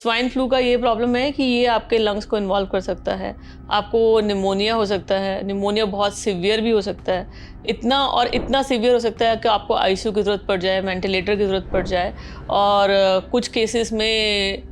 Swine flu का ये problem है कि ये आपके लंग्स को इन्वॉल्व कर सकता है। आपको निमोनिया हो सकता है, निमोनिया बहुत सीवियर भी हो सकता है। इतना सीवियर हो सकता है कि आपको आईसीयू की ज़रूरत पड़ जाए, वेंटिलेटर की ज़रूरत पड़ जाए और कुछ केसेस में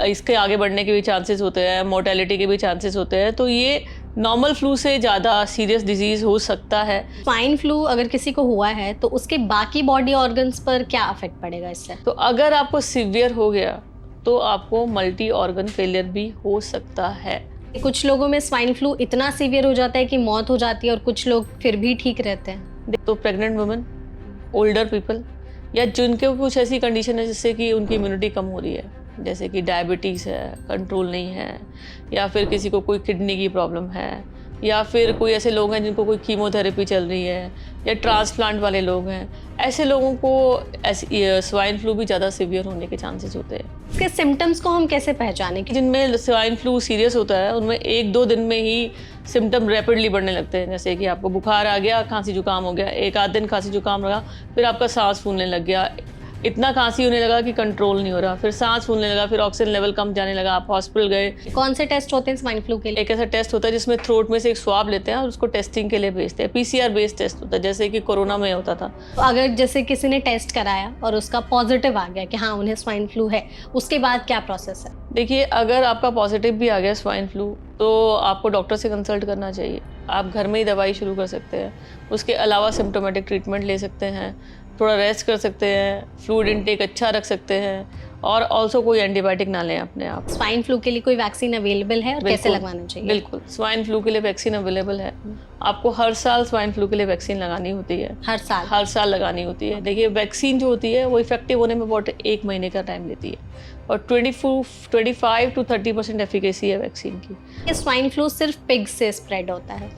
इसके आगे बढ़ने के भी चांसेस होते हैं, मोर्टेलिटी के भी चांसेस होते हैं। तो ये नॉर्मल फ्लू से ज़्यादा सीरियस डिजीज़ हो सकता है। स्वाइन फ्लू अगर किसी को हुआ है तो उसके बाकी बॉडी ऑर्गन्स पर क्या अफेक्ट पड़ेगा इससे? तो अगर आपको सीवियर हो गया तो आपको मल्टी ऑर्गन फेलियर भी हो सकता है। कुछ लोगों में स्वाइन फ्लू इतना सीवियर हो जाता है कि मौत हो जाती है और कुछ लोग फिर भी ठीक रहते हैं। तो प्रेग्नेंट वुमेन, ओल्डर पीपल या जिनके कुछ ऐसी कंडीशन है जिससे कि उनकी इम्यूनिटी कम हो रही है, जैसे कि डायबिटीज़ है, कंट्रोल नहीं है, या फिर किसी को कोई किडनी की प्रॉब्लम है, या फिर कोई ऐसे लोग हैं जिनको कोई कीमोथेरेपी चल रही है, या ट्रांसप्लांट वाले लोग हैं, ऐसे लोगों को स्वाइन फ्लू भी ज़्यादा सीवियर होने के चांसेस होते हैं। इसके सिम्टम्स को हम कैसे पहचानें? जिनमें स्वाइन फ्लू सीरियस होता है उनमें 1-2 दिन में ही सिम्टम रैपिडली बढ़ने लगते हैं, जैसे कि आपको बुखार आ गया, खांसी जुकाम हो गया, एक आध दिन खांसी जुकाम रहा, फिर आपका सांस फूलने लग गया, इतना खांसी होने लगा कि कंट्रोल नहीं हो रहा, फिर सांस फूलने लगा, फिर ऑक्सीजन लेवल कम जाने लगा, आप हॉस्पिटल गए। कौन से टेस्ट होते हैं स्वाइन फ्लू के लिए? एक ऐसा टेस्ट होता है जिसमें थ्रोट में से एक स्वाब लेते हैं और उसको टेस्टिंग के लिए भेजते हैं। पीसीआर बेस्ड टेस्ट होता है, जैसे कि कोरोना में होता था। तो अगर जैसे किसी ने टेस्ट कराया और उसका पॉजिटिव आ गया कि हाँ उन्हें स्वाइन फ्लू है, उसके बाद क्या प्रोसेस है? देखिए, अगर आपका पॉजिटिव भी आ गया स्वाइन फ्लू तो आपको डॉक्टर से कंसल्ट करना चाहिए। आप घर में ही दवाई शुरू कर सकते हैं, उसके अलावा सिम्टोमेटिक ट्रीटमेंट ले सकते हैं, थोड़ा रेस्ट कर सकते हैं, फ्लूइड इनटेक अच्छा रख सकते हैं और ऑल्सो कोई एंटीबायोटिक ना लें अपने आप। स्वाइन फ्लू के लिए कोई वैक्सीन अवेलेबल है और कैसे बिल्कुल, लगवाना चाहिए? बिल्कुल, स्वाइन फ्लू के लिए वैक्सीन अवेलेबल है। आपको हर साल स्वाइन फ्लू के लिए वैक्सीन लगानी होती है। हर साल लगानी होती है। देखिए, वैक्सीन जो होती है वो इफेक्टिव होने में about 1 महीने का टाइम लेती है और 25 to 30% एफिकेसी है वैक्सीन की। ये स्वाइन फ्लू सिर्फ पिग से स्प्रेड होता है?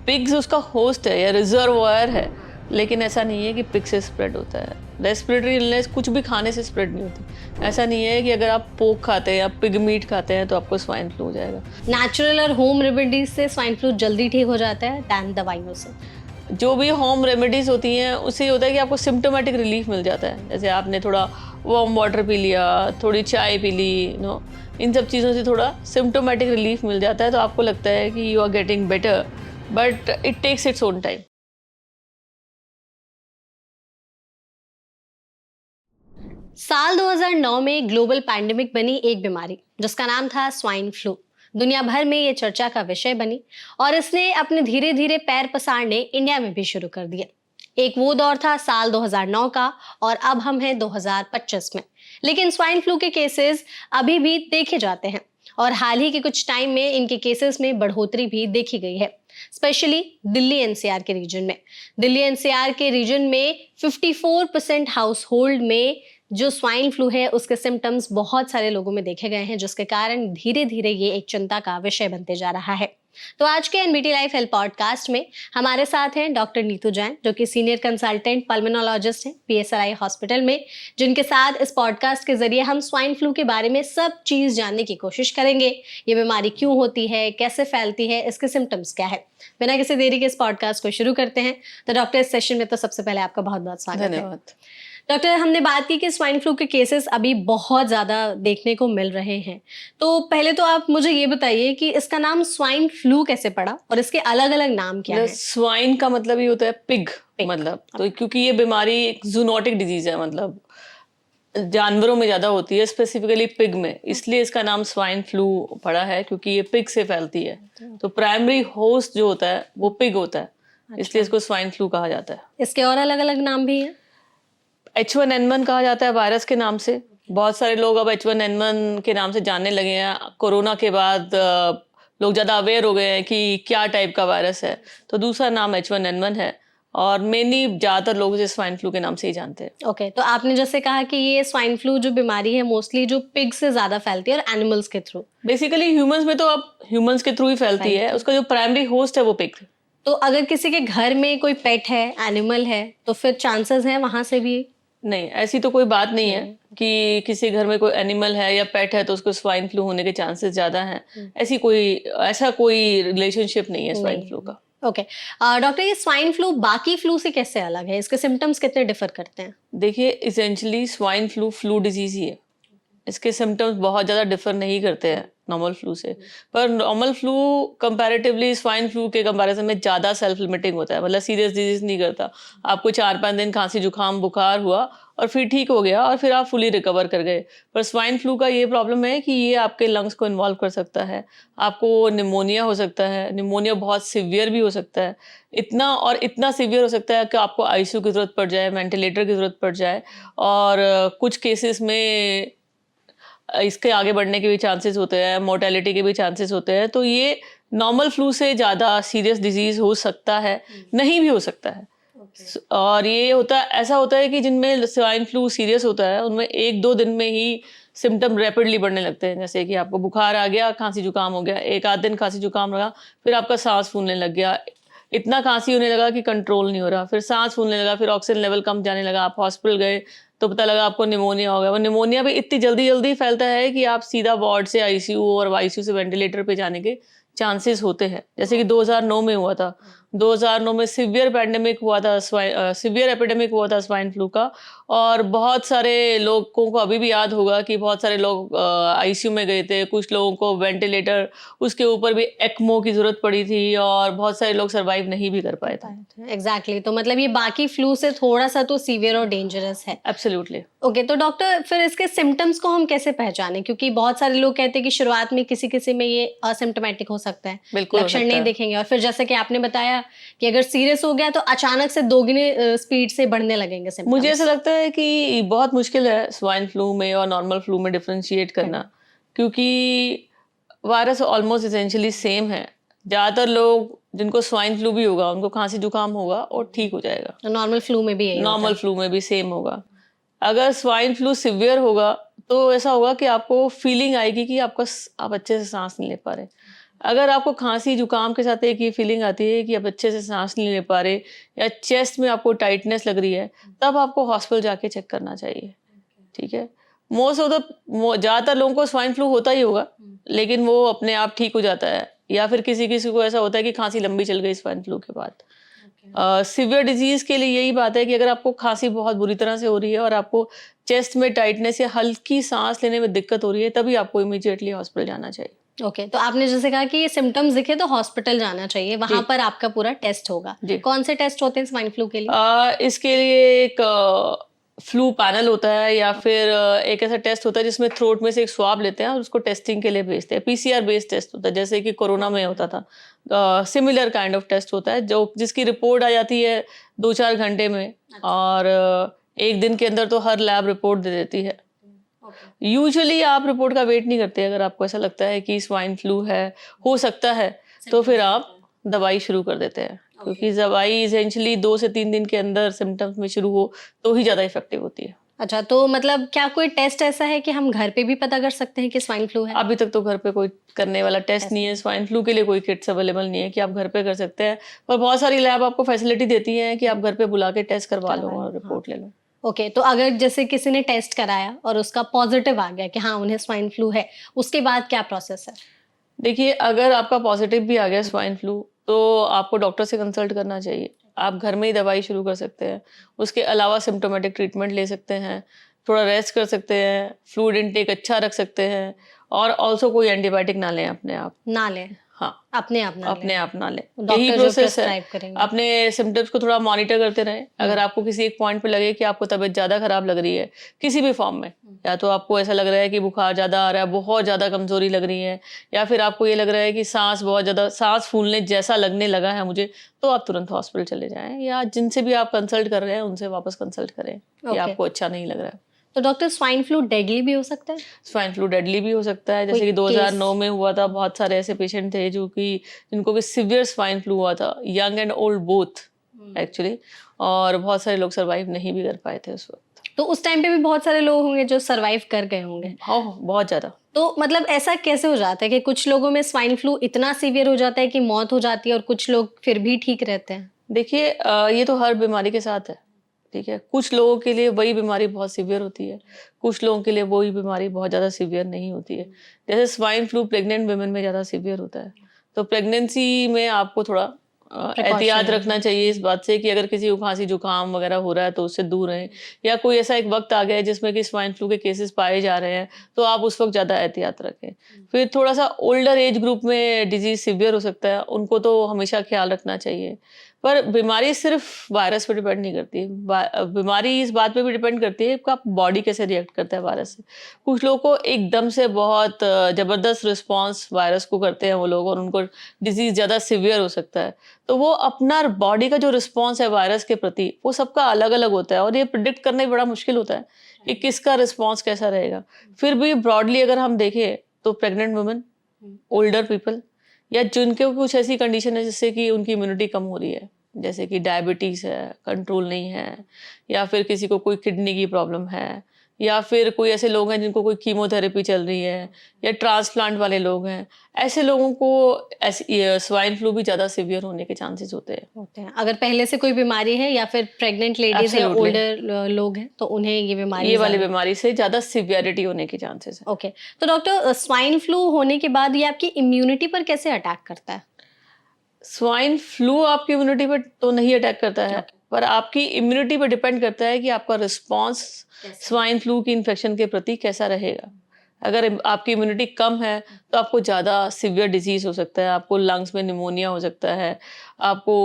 पिग्स उसका होस्ट है या रिजर्वायर है, लेकिन ऐसा नहीं है कि पिग से स्प्रेड होता है। रेस्पिरेटरी इलनेस कुछ भी खाने से स्प्रेड नहीं होती। ऐसा नहीं है कि अगर आप पोक खाते हैं या पिग मीट खाते हैं तो आपको स्वाइन फ्लू हो जाएगा। नेचुरल और होम रेमेडीज से स्वाइन फ्लू जल्दी ठीक हो जाता है दैन दवाइयों से? जो भी होम रेमेडीज होती हैं उससे होता है कि आपको सिम्टोमेटिक रिलीफ मिल जाता है। जैसे आपने थोड़ा वार्म वाटर पी लिया, थोड़ी चाय पी ली, इन सब चीज़ों से थोड़ा सिम्टोमेटिक रिलीफ मिल जाता है, तो आपको लगता है कि you are getting better, but it takes its own time. साल 2009 में ग्लोबल पैंडेमिक बनी एक बीमारी जिसका नाम था स्वाइन फ्लू। दुनिया भर में ये चर्चा का विषय बनी और इसने अपने धीरे धीरे पैर पसारने इंडिया में भी शुरू कर दिए। एक वो दौर था साल 2009 का और अब हम हैं 2025 में, लेकिन स्वाइन फ्लू के केसेस अभी भी देखे जाते हैं और हाल ही के कुछ टाइम में इनके केसेस में बढ़ोतरी भी देखी गई है, स्पेशली दिल्ली एनसीआर के रीजन में। दिल्ली एनसीआर के रीजन में 54% हाउस होल्ड में जो स्वाइन फ्लू है उसके सिम्टम्स बहुत सारे लोगों में देखे गए हैं, जिसके कारण धीरे धीरे ये एक चिंता का विषय बनते जा रहा है। तो आज के एनबीटी लाइफ हेल्थ पॉडकास्ट में हमारे साथ हैं डॉक्टर नीतू जैन, जो कि सीनियर कंसल्टेंट पल्मोनोलॉजिस्ट हैं पीएसआरआई हॉस्पिटल में, जिनके साथ इस पॉडकास्ट के जरिए हम स्वाइन फ्लू के बारे में सब चीज जानने की कोशिश करेंगे। ये बीमारी क्यों होती है, कैसे फैलती है, इसके सिम्टम्स क्या है। बिना किसी देरी के इस पॉडकास्ट को शुरू करते हैं। तो डॉक्टर, इस सेशन में तो सबसे पहले आपका बहुत बहुत स्वागत है। धन्यवाद। डॉक्टर, हमने बात की कि स्वाइन फ्लू के केसेस अभी बहुत ज़्यादा देखने को मिल रहे हैं, तो पहले तो आप मुझे ये बताइए कि इसका नाम स्वाइन फ्लू कैसे पड़ा और इसके अलग अलग नाम क्या है? स्वाइन का मतलब ये होता है पिग, मतलब तो क्योंकि ये बीमारी एक जूनोटिक डिजीज है, मतलब जानवरों में ज्यादा होती है, स्पेसिफिकली पिग में, इसलिए इसका नाम स्वाइन फ्लू पड़ा है क्योंकि ये पिग से फैलती है। तो प्राइमरी होस्ट जो होता है वो पिग होता है, इसलिए इसको स्वाइन फ्लू कहा जाता है। इसके और अलग अलग नाम भी हैं? H1N1 कहा जाता है वायरस के नाम से। बहुत सारे लोग अब H1N1 के नाम से जानने लगे हैं। कोरोना के बाद लोग ज़्यादा अवेयर हो गए हैं कि क्या टाइप का वायरस है, तो दूसरा नाम H1N1 है और मेनली ज़्यादातर लोग इसे स्वाइन फ्लू के नाम से ही जानते हैं। ओके, तो आपने जैसे कहा कि ये स्वाइन फ्लू जो बीमारी है मोस्टली जो पिग से ज़्यादा फैलती है और एनिमल्स के थ्रू। बेसिकली ह्यूमंस में तो अब ह्यूमंस के थ्रू ही फैलती है, उसका जो प्राइमरी होस्ट है वो पिग। तो अगर किसी के घर में कोई पेट है, एनिमल है, तो फिर चांसेस हैं वहाँ से भी? नहीं, ऐसी तो कोई बात नहीं है कि किसी घर में कोई एनिमल है या पेट है तो उसको स्वाइन फ्लू होने के चांसेस ज़्यादा हैं। ऐसा कोई रिलेशनशिप नहीं है स्वाइन फ्लू का। ओके डॉक्टर, ये स्वाइन फ्लू बाकी फ्लू से कैसे अलग है? इसके सिम्टम्स कितने डिफर करते हैं? देखिए, इसेंशली स्वाइन फ्लू डिजीज ही है। इसके सिम्टम्स बहुत ज़्यादा डिफर नहीं करते हैं नॉर्मल फ्लू से, पर normal flu comparatively swine flu के कंपैरिजन में ज़्यादा सेल्फ लिमिटिंग होता है, मतलब सीरियस डिजीज नहीं करता। आपको 4-5 दिन खांसी जुकाम बुखार हुआ और फिर ठीक हो गया और फिर आप फुली रिकवर कर गए। पर स्वाइन फ्लू का ये प्रॉब्लम है कि ये आपके लंग्स को इन्वॉल्व कर सकता है, आपको निमोनिया हो सकता है, निमोनिया बहुत सीवियर भी हो सकता है, इतना सीवियर हो सकता है कि आपको आईसीयू की ज़रूरत पड़ जाए, वेंटिलेटर की ज़रूरत पड़ जाए और कुछ केसेस में इसके आगे बढ़ने के भी चांसेस होते हैं, मोर्टेलिटी के भी चांसेस होते हैं। तो ये नॉर्मल फ्लू से ज़्यादा सीरियस डिजीज़ हो सकता है, नहीं भी हो सकता है। और ये ऐसा होता है कि जिनमें स्वाइन फ्लू सीरियस होता है, उनमें 1-2 दिन में ही सिम्पटम रैपिडली बढ़ने लगते हैं। जैसे कि आपको बुखार आ गया, खांसी जुकाम हो गया, 1 आध दिन खांसी जुकाम रहा, फिर आपका सांस फूलने लग गया, इतना खांसी होने लगा कि कंट्रोल नहीं हो रहा, फिर सांस फूलने लगा, फिर ऑक्सीजन लेवल कम जाने लगा, आप हॉस्पिटल गए तो पता लगा आपको निमोनिया हो गया। वो निमोनिया भी इतनी जल्दी फैलता है कि आप सीधा वार्ड से आईसीयू और आईसीयू से वेंटिलेटर पे जाने के चांसेस होते हैं। जैसे कि 2009 में हुआ था। 2009 में सीवियर एपिडेमिक हुआ था स्वाइन फ्लू का, और बहुत सारे लोगों को अभी भी याद होगा कि बहुत सारे लोग आईसीयू में गए थे, कुछ लोगों को वेंटिलेटर, उसके ऊपर भी एक्मो की जरूरत पड़ी थी और बहुत सारे लोग सर्वाइव नहीं भी कर पाए थे। एग्जैक्टली तो मतलब ये बाकी फ्लू से थोड़ा सा तो सीवियर और डेंजरस है। एब्सोल्युटली। ओके तो डॉक्टर फिर इसके सिम्टम्स को हम कैसे पहचानें, क्योंकि बहुत सारे लोग कहते हैं कि शुरुआत में किसी में ये असिम्प्टोमेटिक हो सकता है, बिल्कुल हो लक्षण सकता नहीं है। दिखेंगे, और फिर जैसे कि आपने बताया कि अगर सीरियस हो गया तो अचानक से दोगुनी स्पीड से बढ़ने लगेंगे मुझे सिम्टम्स। ऐसा लगता है कि बहुत मुश्किल है स्वाइन फ्लू में और नॉर्मल फ्लू में डिफरेंशिएट करना, क्योंकि वायरस ऑलमोस्ट एसेंशियली सेम है। ज़्यादातर लोग जिनको स्वाइन फ्लू भी होगा, उनको खांसी जुकाम होगा और ठीक हो जाएगा। नॉर्मल फ्लू में भी यही होता नॉर्मल है। फ्लू में भी सेम होगा। अगर स्वाइन फ्लू सिवियर होगा तो ऐसा होगा कि आपको फीलिंग आएगी कि आप अच्छे से सांस नहीं ले पा रहे। अगर आपको खांसी जुकाम के साथ एक ये फीलिंग आती है कि आप अच्छे से सांस नहीं ले पा रहे या चेस्ट में आपको टाइटनेस लग रही है, तब आपको हॉस्पिटल जाके चेक करना चाहिए। ठीक है। ज़्यादातर लोगों को स्वाइन फ्लू होता ही होगा, लेकिन वो अपने आप ठीक हो जाता है, या फिर किसी किसी को ऐसा होता है कि खांसी लंबी चल गई स्वाइन फ्लू के बाद। सीवियर डिजीज के लिए यही बात है कि अगर आपको खांसी बहुत बुरी तरह से हो रही है और आपको चेस्ट में टाइटनेस या हल्की सांस लेने में दिक्कत हो रही है, तभी आपको इमीडिएटली हॉस्पिटल जाना चाहिए। ओके तो आपने जैसे कहा कि ये सिम्टम्स दिखे तो हॉस्पिटल जाना चाहिए, वहां जी। पर आपका पूरा टेस्ट होगा। जी। कौन से टेस्ट होते हैं स्वाइन फ्लू के लिए? इसके लिए एक फ्लू पैनल होता है, या फिर एक ऐसा टेस्ट होता है जिसमें थ्रोट में से एक स्वाब लेते हैं और उसको टेस्टिंग के लिए भेजते हैं। पीसीआर बेस्ड टेस्ट होता है, जैसे कि कोरोना में होता था। सिमिलर काइंड ऑफ टेस्ट होता है जिसकी रिपोर्ट आ जाती है 2-4 घंटे में, और 1 दिन के अंदर तो हर लैब रिपोर्ट दे देती है। यूजुअली आप रिपोर्ट का वेट नहीं करते। अगर आपको ऐसा लगता है कि स्वाइन फ्लू है, हो सकता है, तो फिर आप दवाई शुरू कर देते हैं, क्योंकि दवाई इसेंशियली 2 से 3 दिन के अंदर सिम्टम्स में शुरू हो तो ही ज़्यादा इफेक्टिव होती है। अच्छा तो मतलब क्या कोई टेस्ट ऐसा है कि हम घर पे भी पता कर सकते हैं कि स्वाइन फ्लू है? अभी तक तो घर पे कोई करने वाला टेस्ट नहीं है। स्वाइन फ्लू के लिए कोई किट्स अवेलेबल नहीं है कि आप घर पे कर सकते हैं, पर बहुत सारी लैब आपको फैसिलिटी देती है कि आप घर पे बुला के टेस्ट करवा लो और रिपोर्ट ले लो। ओके तो अगर जैसे किसी ने टेस्ट कराया और उसका पॉजिटिव आ गया कि हाँ उन्हें स्वाइन फ्लू है, उसके बाद क्या प्रोसेस है? देखिए, अगर आपका पॉजिटिव भी आ गया स्वाइन फ्लू, तो आपको डॉक्टर से कंसल्ट करना चाहिए। आप घर में ही दवाई शुरू कर सकते हैं। उसके अलावा सिम्प्टोमेटिक ट्रीटमेंट ले सकते हैं, थोड़ा रेस्ट कर सकते हैं, फ्लूइड इनटेक अच्छा रख सकते हैं, और ऑल्सो कोई एंटीबायोटिक ना लें अपने आप। ना लें? हाँ, अपने आप ना अपने लें? आप ना लें। डॉक्टर यही जो प्रोसेस है। प्रिस्क्राइब करेंगे। अपने सिम्टम्स को थोड़ा मॉनिटर करते रहें। अगर आपको किसी एक पॉइंट पे लगे कि आपको तबीयत ज़्यादा खराब लग रही है, किसी भी फॉर्म में, या तो आपको ऐसा लग रहा है कि बुखार ज़्यादा आ रहा है, बहुत ज़्यादा कमज़ोरी लग रही है, या फिर आपको ये लग रहा है कि सांस फूलने जैसा लगने लगा है मुझे, तो आप तुरंत हॉस्पिटल चले जाएँ, या जिनसे भी आप कंसल्ट कर रहे हैं उनसे वापस कंसल्ट करें कि आपको अच्छा नहीं लग रहा है। तो डॉक्टर स्वाइन फ्लू डेडली भी हो सकता है? स्वाइन फ्लू डेडली भी हो सकता है। जैसे कि 2009 में हुआ था। बहुत सारे ऐसे पेशेंट थे जिनको भी सिवियर स्वाइन फ्लू हुआ था, young and old both actually, और बहुत सारे लोग सर्वाइव नहीं भी कर पाए थे उस वक्त। तो उस टाइम पे भी बहुत सारे लोग होंगे जो सर्वाइव कर गए होंगे। हाँ, बहुत ज़्यादा। तो मतलब ऐसा कैसे हो जाता है कि कुछ लोगों में स्वाइन फ्लू इतना सीवियर हो जाता है कि मौत हो जाती है और कुछ लोग फिर भी ठीक रहते हैं? देखिए, ये तो हर बीमारी के साथ है। ठीक है, कुछ लोगों के लिए वही बीमारी बहुत सीवियर होती है, कुछ लोगों के लिए वही बीमारी बहुत ज़्यादा सीवियर नहीं होती है। जैसे स्वाइन फ्लू प्रेग्नेंट वुमेन में ज़्यादा सीवियर होता है, तो प्रेगनेंसी में आपको थोड़ा Precaution एहतियात है। रखना चाहिए इस बात से कि अगर किसी को खांसी जुकाम वगैरह हो रहा है तो उससे दूर रहें, या कोई ऐसा एक वक्त आ गया है जिसमें कि स्वाइन फ्लू के केसेस पाए जा रहे हैं, तो आप उस वक्त ज़्यादा एहतियात रखें। फिर थोड़ा सा ओल्डर एज ग्रुप में डिजीज सिवियर हो सकता है, उनको तो हमेशा ख्याल रखना चाहिए। पर बीमारी सिर्फ वायरस पे डिपेंड नहीं करती, बीमारी इस बात पे भी डिपेंड करती है कि आप बॉडी कैसे रिएक्ट करता है वायरस से। कुछ लोगों को एकदम से बहुत ज़बरदस्त रिस्पॉन्स वायरस को करते हैं वो लोग, और उनको डिजीज़ ज़्यादा सिवियर हो सकता है। तो वो अपना बॉडी का जो रिस्पॉन्स है वायरस के प्रति, वो सबका अलग-अलग होता है, और ये प्रिडिक्ट करना भी बड़ा मुश्किल होता है कि किसका रिस्पॉन्स कैसा रहेगा। फिर भी ब्रॉडली अगर हम देखें तो प्रेग्नेंट वुमेन, ओल्डर पीपल, या जिनके कुछ ऐसी कंडीशन है जिससे कि उनकी इम्यूनिटी कम हो रही है, जैसे कि डायबिटीज़ है, कंट्रोल नहीं है, या फिर किसी को कोई किडनी की प्रॉब्लम है, या फिर कोई ऐसे लोग हैं जिनको कोई कीमोथेरेपी चल रही है, या ट्रांसप्लांट वाले लोग हैं, ऐसे लोगों को स्वाइन फ्लू भी ज़्यादा सिवियर होने के चांसेस होते हैं। अगर पहले से कोई बीमारी है या फिर प्रेग्नेंट लेडीज या Absolutely. ओल्डर लोग हैं तो उन्हें ये बीमारी ये वाली ज्यादा- बीमारी से ज़्यादा सिवियरिटी होने के चांसेस है। ओके, तो डॉक्टर स्वाइन फ्लू होने के बाद ये आपकी इम्यूनिटी पर कैसे अटैक करता है? स्वाइन फ्लू आपकी इम्यूनिटी पर तो नहीं अटैक करता है, पर आपकी इम्यूनिटी पर डिपेंड करता है कि आपका रिस्पॉन्स स्वाइन फ्लू की इन्फेक्शन के प्रति कैसा रहेगा। अगर आपकी इम्यूनिटी कम है तो आपको ज़्यादा सिवियर डिजीज हो सकता है, आपको लंग्स में निमोनिया हो सकता है, आपको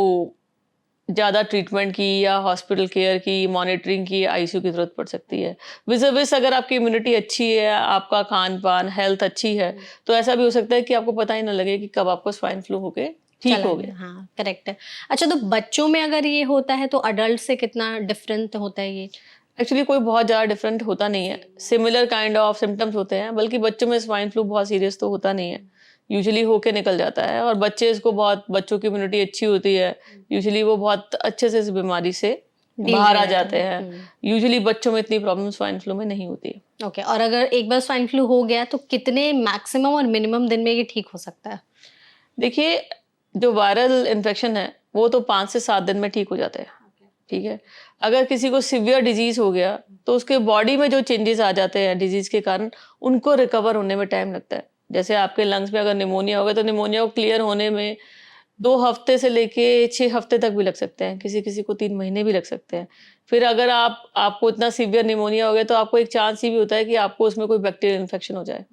ज़्यादा ट्रीटमेंट की या हॉस्पिटल केयर की, मॉनिटरिंग की, आईसीयू की ज़रूरत पड़ सकती है। विज़ अगर आपकी इम्यूनिटी अच्छी है, आपका खान-पान, हेल्थ अच्छी है, तो ऐसा भी हो सकता है कि आपको पता ही ना लगे कि कब आपको स्वाइन फ्लू हो के ठीक चला हो गया, गया। हाँ करेक्ट है। अच्छा, तो बच्चों में अगर ये होता है तो अडल्ट से कितना डिफरेंट होता है ये? एक्चुअली कोई बहुत ज़्यादा डिफरेंट होता नहीं है, सिमिलर काइंड ऑफ सिम्पटम्स होते हैं, बल्कि बच्चों में स्वाइन फ्लू बहुत सीरियस तो होता नहीं है, यूजुअली होके निकल जाता है, और बच्चों की इम्यूनिटी अच्छी होती है, यूजुअली वो बहुत अच्छे से इस बीमारी से Deal बाहर कर आ लेते जाते हैं। हैं। यूजुअली बच्चों में इतनी प्रॉब्लम स्वाइन फ्लू में नहीं होती है। ओके, और अगर एक बार स्वाइन फ्लू हो गया तो कितने मैक्सिमम और मिनिमम दिन में ये ठीक हो सकता है? देखिए, जो वायरल इन्फेक्शन है वो तो 5 से 7 दिन में ठीक हो जाता है, ठीक है। अगर किसी को सिवियर डिजीज हो गया तो उसके बॉडी में जो चेंजेस आ जाते हैं डिजीज के कारण, उनको रिकवर होने में टाइम लगता है। जैसे आपके लंग्स में अगर निमोनिया हो गया तो निमोनिया को क्लियर होने में 2 हफ्ते से लेके 6 हफ्ते तक भी लग सकते हैं, किसी-किसी को 3 महीने भी लग सकते हैं। फिर अगर आपको इतना सीवियर निमोनिया हो गया तो आपको एक चांस ये भी होता है कि आपको उसमें कोई बैक्टीरियल इन्फेक्शन हो जाए।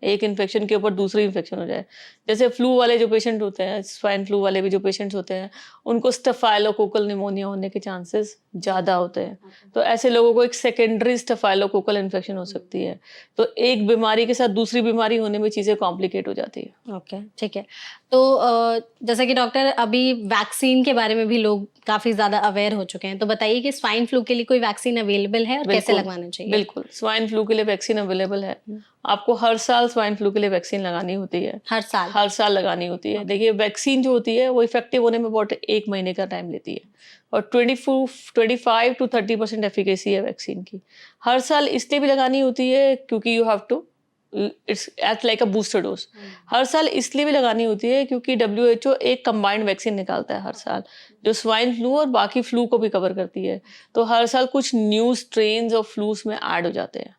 एक इन्फेक्शन के ऊपर दूसरी इन्फेक्शन हो जाए। जैसे फ्लू वाले जो पेशेंट होते हैं, स्वाइन फ्लू वाले भी जो पेशेंट्स होते हैं, उनको स्टेफाइलोकोकल निमोनिया होने के चांसेस ज़्यादा होते हैं। तो ऐसे लोगों को एक सेकेंडरी स्टेफाइलोकोकल इन्फेक्शन हो सकती है। तो एक बीमारी के साथ दूसरी बीमारी होने में चीज़ें कॉम्प्लिकेट हो जाती है। ओके, ठीक है। तो जैसा कि डॉक्टर अभी वैक्सीन के बारे में भी लोग काफ़ी ज़्यादा अवेयर हो चुके हैं, तो बताइए कि स्वाइन फ्लू के लिए कोई वैक्सीन अवेलेबल है और कैसे बिल्कुल, लगवाना चाहिए? बिल्कुल। स्वाइन फ्लू के लिए वैक्सीन अवेलेबल है। आपको हर साल स्वाइन फ्लू के लिए वैक्सीन लगानी होती है। हर साल? हर साल लगानी होती है। देखिए, वैक्सीन जो होती है वो इफेक्टिव होने में अबाउट 1 महीने का टाइम लेती है, और 25 टू 30% एफिकेसी है वैक्सीन की। हर साल इसलिए भी लगानी होती है क्योंकि you have to its act like a booster dose. हर साल इसलिए भी लगानी होती है क्योंकि WHO एक कंबाइंड वैक्सीन निकालता है हर साल, जो स्वाइन फ्लू और बाकी फ्लू को भी कवर करती है। तो हर साल कुछ न्यू स्ट्रेन्स ऑफ फ्लूस में ऐड हो जाते हैं।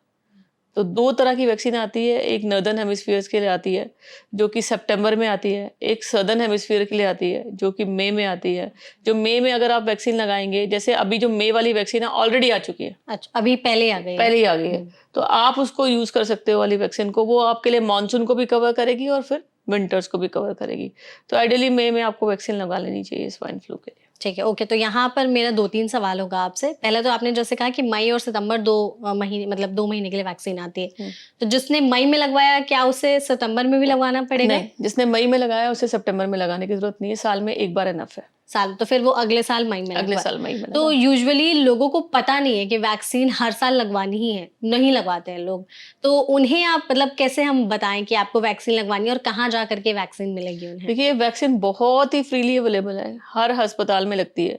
तो 2 तरह की वैक्सीन आती है, एक नॉर्दर्न हेमिस्फीयर के लिए आती है जो कि सितंबर में आती है, एक सदर्न हेमिस्फीयर के लिए आती है जो कि मई में आती है। जो मई में अगर आप वैक्सीन लगाएंगे, जैसे अभी जो मई वाली वैक्सीन है ऑलरेडी आ चुकी है, अच्छा, अभी पहले आ गई है? पहले ही आ गई है, तो आप उसको यूज कर सकते हो वाली वैक्सीन को। वो आपके लिए मानसून को भी कवर करेगी और फिर विंटर्स को भी कवर करेगी। तो आइडियली मई में आपको वैक्सीन लगा लेनी चाहिए स्वाइन फ्लू के लिए। ठीक है, ओके। तो यहाँ पर मेरा 2-3 सवाल होगा आपसे। पहले तो आपने जैसे कहा कि मई और सितंबर 2 महीने, मतलब 2 महीने के लिए वैक्सीन आती है। तो जिसने मई में लगवाया, क्या उसे सितंबर में भी लगवाना पड़ेगा? नहीं, जिसने मई में लगाया उसे सितंबर में लगाने की जरूरत नहीं है, साल में एक बार इनफ है। साल, तो फिर वो अगले साल मई में अगले लगवाए। साल मई में तो लगाए। यूजुअली लोगों को पता नहीं है कि वैक्सीन हर साल लगवानी ही है, नहीं लगवाते हैं लोग। तो उन्हें आप मतलब कैसे हम बताएं कि आपको वैक्सीन लगवानी है और कहाँ जा करके वैक्सीन मिलेगी उन्हें? देखिए, वैक्सीन बहुत ही फ्रीली अवेलेबल है, हर अस्पताल में लगती है।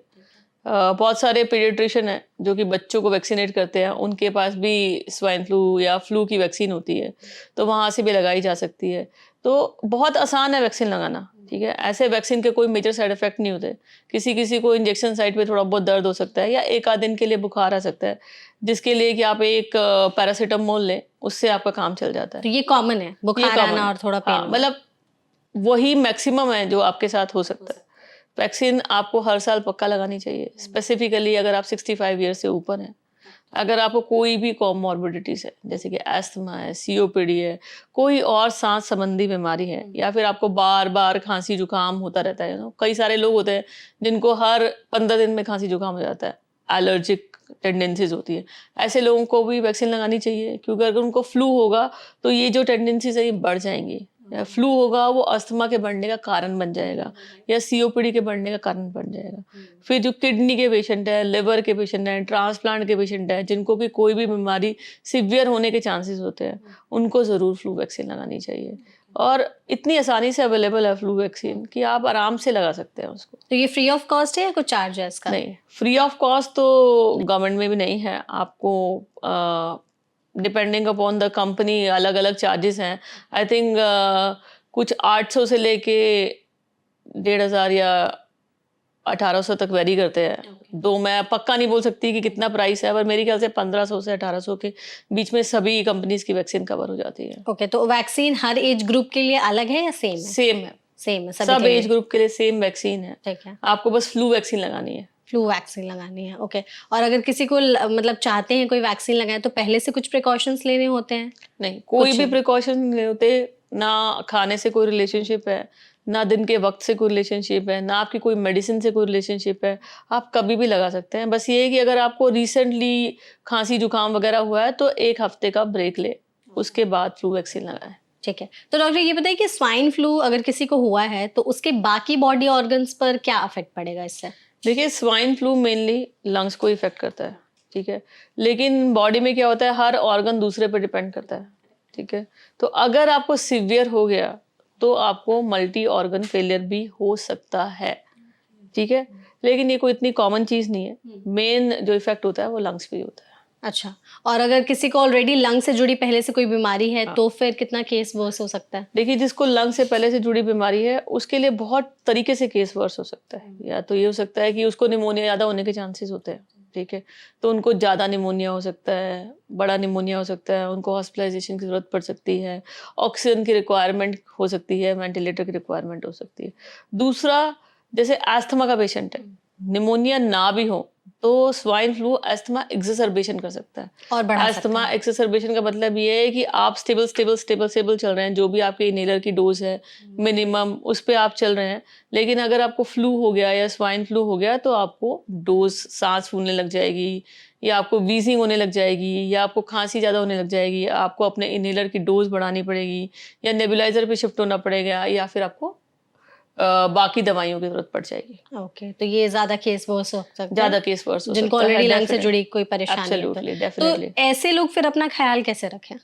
बहुत सारे पीडियाट्रिशियन हैं जो कि बच्चों को वैक्सीनेट करते हैं, उनके पास भी स्वाइन फ्लू या फ्लू की वैक्सीन होती है, तो वहाँ से भी लगाई जा सकती है। तो बहुत आसान है वैक्सीन लगाना, ठीक है। ऐसे वैक्सीन के कोई मेजर साइड इफेक्ट नहीं होते। किसी को इंजेक्शन साइट पे थोड़ा बहुत दर्द हो सकता है या एक आध दिन के लिए बुखार आ सकता है, जिसके लिए कि आप एक पैरासीटामोल लें, उससे आपका काम चल जाता है। तो ये कॉमन है, ये बुखार common आना है। और थोड़ा पेन हाँ, होना। मतलब वही मैक्सिमम है जो आपके साथ हो सकता है। वैक्सीन आपको हर साल पक्का लगानी चाहिए, स्पेसिफिकली अगर आप 65 ईयर से ऊपर हैं। अगर आपको कोई भी कॉमॉर्बिडिटीज है, जैसे कि अस्थमा है, सीओपीडी है, कोई और सांस संबंधी बीमारी है, या फिर आपको बार बार खांसी जुकाम होता रहता है, कई सारे लोग होते हैं जिनको हर 15 दिन में खांसी जुकाम हो जाता है, एलर्जिक टेंडेंसीज होती है, ऐसे लोगों को भी वैक्सीन लगानी चाहिए, क्योंकि अगर उनको फ्लू होगा तो ये जो टेंडेंसीज है ये बढ़ जाएंगी, या फ्लू होगा वो अस्थमा के बढ़ने का कारण बन जाएगा, या सीओपीडी के बढ़ने का कारण बन जाएगा। फिर जो किडनी के पेशेंट है, लिवर के पेशेंट हैं, ट्रांसप्लांट के पेशेंट हैं, जिनको भी कोई भी बीमारी सिवियर होने के चांसेस होते हैं, उनको ज़रूर फ्लू वैक्सीन लगानी चाहिए। और इतनी आसानी से अवेलेबल है फ्लू वैक्सीन कि आप आराम से लगा सकते हैं उसको। तो ये फ्री ऑफ कॉस्ट है या कुछ चार्ज है इसका? नहीं, फ्री ऑफ कॉस्ट तो गवर्नमेंट में भी नहीं है, आपको डिपेंडिंग अपॉन द कंपनी अलग अलग चार्जेस हैं। आई थिंक कुछ 800 से लेके 1500 या 1800 तक वेरी करते हैं। तो मैं पक्का नहीं बोल सकती कि कितना प्राइस है, पर मेरे ख्याल से 1500 से 1800 के बीच में सभी कंपनीज की वैक्सीन कवर हो जाती है। ओके, तो वैक्सीन हर एज ग्रुप के लिए अलग है या सेम है? सेम है, सेम है सब एज ग्रुप के लिए सेम वैक्सीन है। ठीक है, आपको बस फ्लू वैक्सीन लगानी है। फ्लू वैक्सीन लगानी है। ओके, और अगर किसी को मतलब चाहते हैं कोई वैक्सीन लगाए तो पहले से कुछ प्रिकॉशंस लेने होते हैं? नहीं, कोई कुछ भी नहीं। प्रिकॉशन नहीं होते, ना खाने से कोई रिलेशनशिप है, ना दिन के वक्त से कोई रिलेशनशिप है, ना आपकी कोई मेडिसिन से कोई रिलेशनशिप है। आप कभी भी लगा सकते हैं। बस ये है कि अगर आपको रिसेंटली खांसी जुकाम वगैरह हुआ है तो 1 हफ्ते का ब्रेक ले, उसके बाद फ्लू वैक्सीन लगाएं। ठीक है, तो डॉक्टर ये बताइए कि स्वाइन फ्लू अगर किसी को हुआ है तो उसके बाकी बॉडी ऑर्गन्स पर क्या अफेक्ट पड़ेगा इससे? देखिए, स्वाइन फ्लू मेनली लंग्स को इफेक्ट करता है, ठीक है, लेकिन बॉडी में क्या होता है, हर ऑर्गन दूसरे पर डिपेंड करता है, ठीक है। तो अगर आपको सिवियर हो गया तो आपको मल्टी ऑर्गन फेलियर भी हो सकता है, ठीक है, लेकिन ये कोई इतनी कॉमन चीज नहीं है। मेन जो इफेक्ट होता है वो लंग्स पे ही होता है। अच्छा, और अगर किसी को ऑलरेडी लंग से जुड़ी पहले से कोई बीमारी है हाँ। तो फिर कितना केस वर्स हो सकता है? देखिए, जिसको लंग से पहले से जुड़ी बीमारी है उसके लिए बहुत तरीके से केस वर्स हो सकता है। या तो ये हो सकता है कि उसको निमोनिया ज्यादा होने के चांसेस होते हैं, ठीक है, तो उनको ज्यादा निमोनिया हो सकता है, बड़ा निमोनिया हो सकता है, उनको हॉस्पिटलाइजेशन की जरूरत पड़ सकती है, ऑक्सीजन की रिक्वायरमेंट हो सकती है, वेंटिलेटर की रिक्वायरमेंट हो सकती है। दूसरा, जैसे अस्थमा का पेशेंट है, निमोनिया ना भी हो तो स्वाइन फ्लू अस्थमा एक्सरबेशन कर सकता है। और बढ़ा सकता अस्थमा है। एक्सरबेशन का मतलब ये है कि आप स्टेबल चल रहे हैं, जो भी आपके इनहेलर की डोज है मिनिमम उस पे आप चल रहे हैं, लेकिन अगर आपको फ्लू हो गया या स्वाइन फ्लू हो गया तो आपको डोज, सांस फूलने लग जाएगी, या आपको वीजिंग होने लग जाएगी, या आपको खांसी ज़्यादा होने लग जाएगी, आपको अपने इनहेलर की डोज बढ़ानी पड़ेगी, या नेबुलाइजर पे शिफ्ट होना पड़ेगा, या फिर आपको बाकी दवाइयों की जरूरत पड़ जाएगी। ओके, तो ये ज्यादा केस वर्स हो सकता है, ज्यादा केस वर्स हो जिनको सकता है, ऑलरेडी लंग से definitely। जुड़ी कोई परेशानी है तो। Absolutely, तो definitely। ऐसे लोग फिर अपना ख्याल कैसे रखें?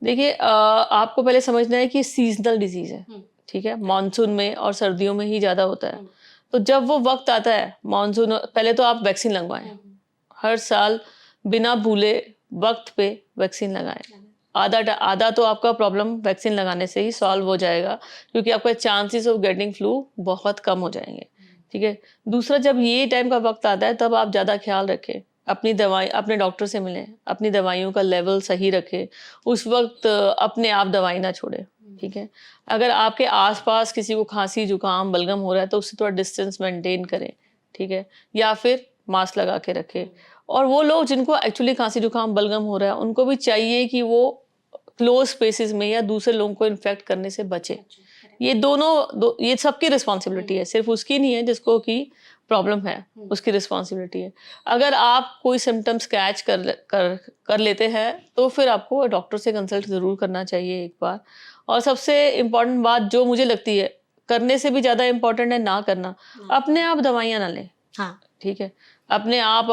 देखिए, आपको पहले समझना है कि सीजनल डिजीज है, ठीक है, मानसून में और सर्दियों में ही ज्यादा होता है। तो जब वो वक्त आता है मानसून, पहले तो आप वैक्सीन लगवाएं, हर साल बिना भूले वक्त पे वैक्सीन लगाएं। आधा तो आपका प्रॉब्लम वैक्सीन लगाने से ही सॉल्व हो जाएगा, क्योंकि आपका चांसेस ऑफ गेटिंग फ्लू बहुत कम हो जाएंगे, ठीक है। दूसरा, जब ये टाइम का वक्त आता है तब आप ज़्यादा ख्याल रखें, अपनी दवाई, अपने डॉक्टर से मिलें, अपनी दवाइयों का लेवल सही रखें, उस वक्त अपने आप दवाई ना छोड़ें, ठीक है। अगर आपके आसपास किसी को खांसी जुकाम बलगम हो रहा है तो उससे थोड़ा डिस्टेंस मेंटेन करें, ठीक है, या फिर मास्क लगा के रखें। और वो लोग जिनको एक्चुअली खांसी जुकाम बलगम हो रहा है उनको भी चाहिए कि वो क्लोज स्पेसेस में या दूसरे लोगों को इन्फेक्ट करने से बचे। ये ये सबकी रिस्पॉन्सिबिलिटी है, सिर्फ उसकी नहीं है जिसको की प्रॉब्लम है, उसकी रिस्पॉन्सिबिलिटी है। अगर आप कोई सिम्टम्स कैच कर लेते हैं तो फिर आपको डॉक्टर से कंसल्ट जरूर करना चाहिए एक बार। और सबसे इम्पोर्टेंट बात जो मुझे लगती है, करने से भी ज्यादा इम्पोर्टेंट है ना करना, अपने आप दवाइयाँ ना लें, हाँ, ठीक है, अपने आप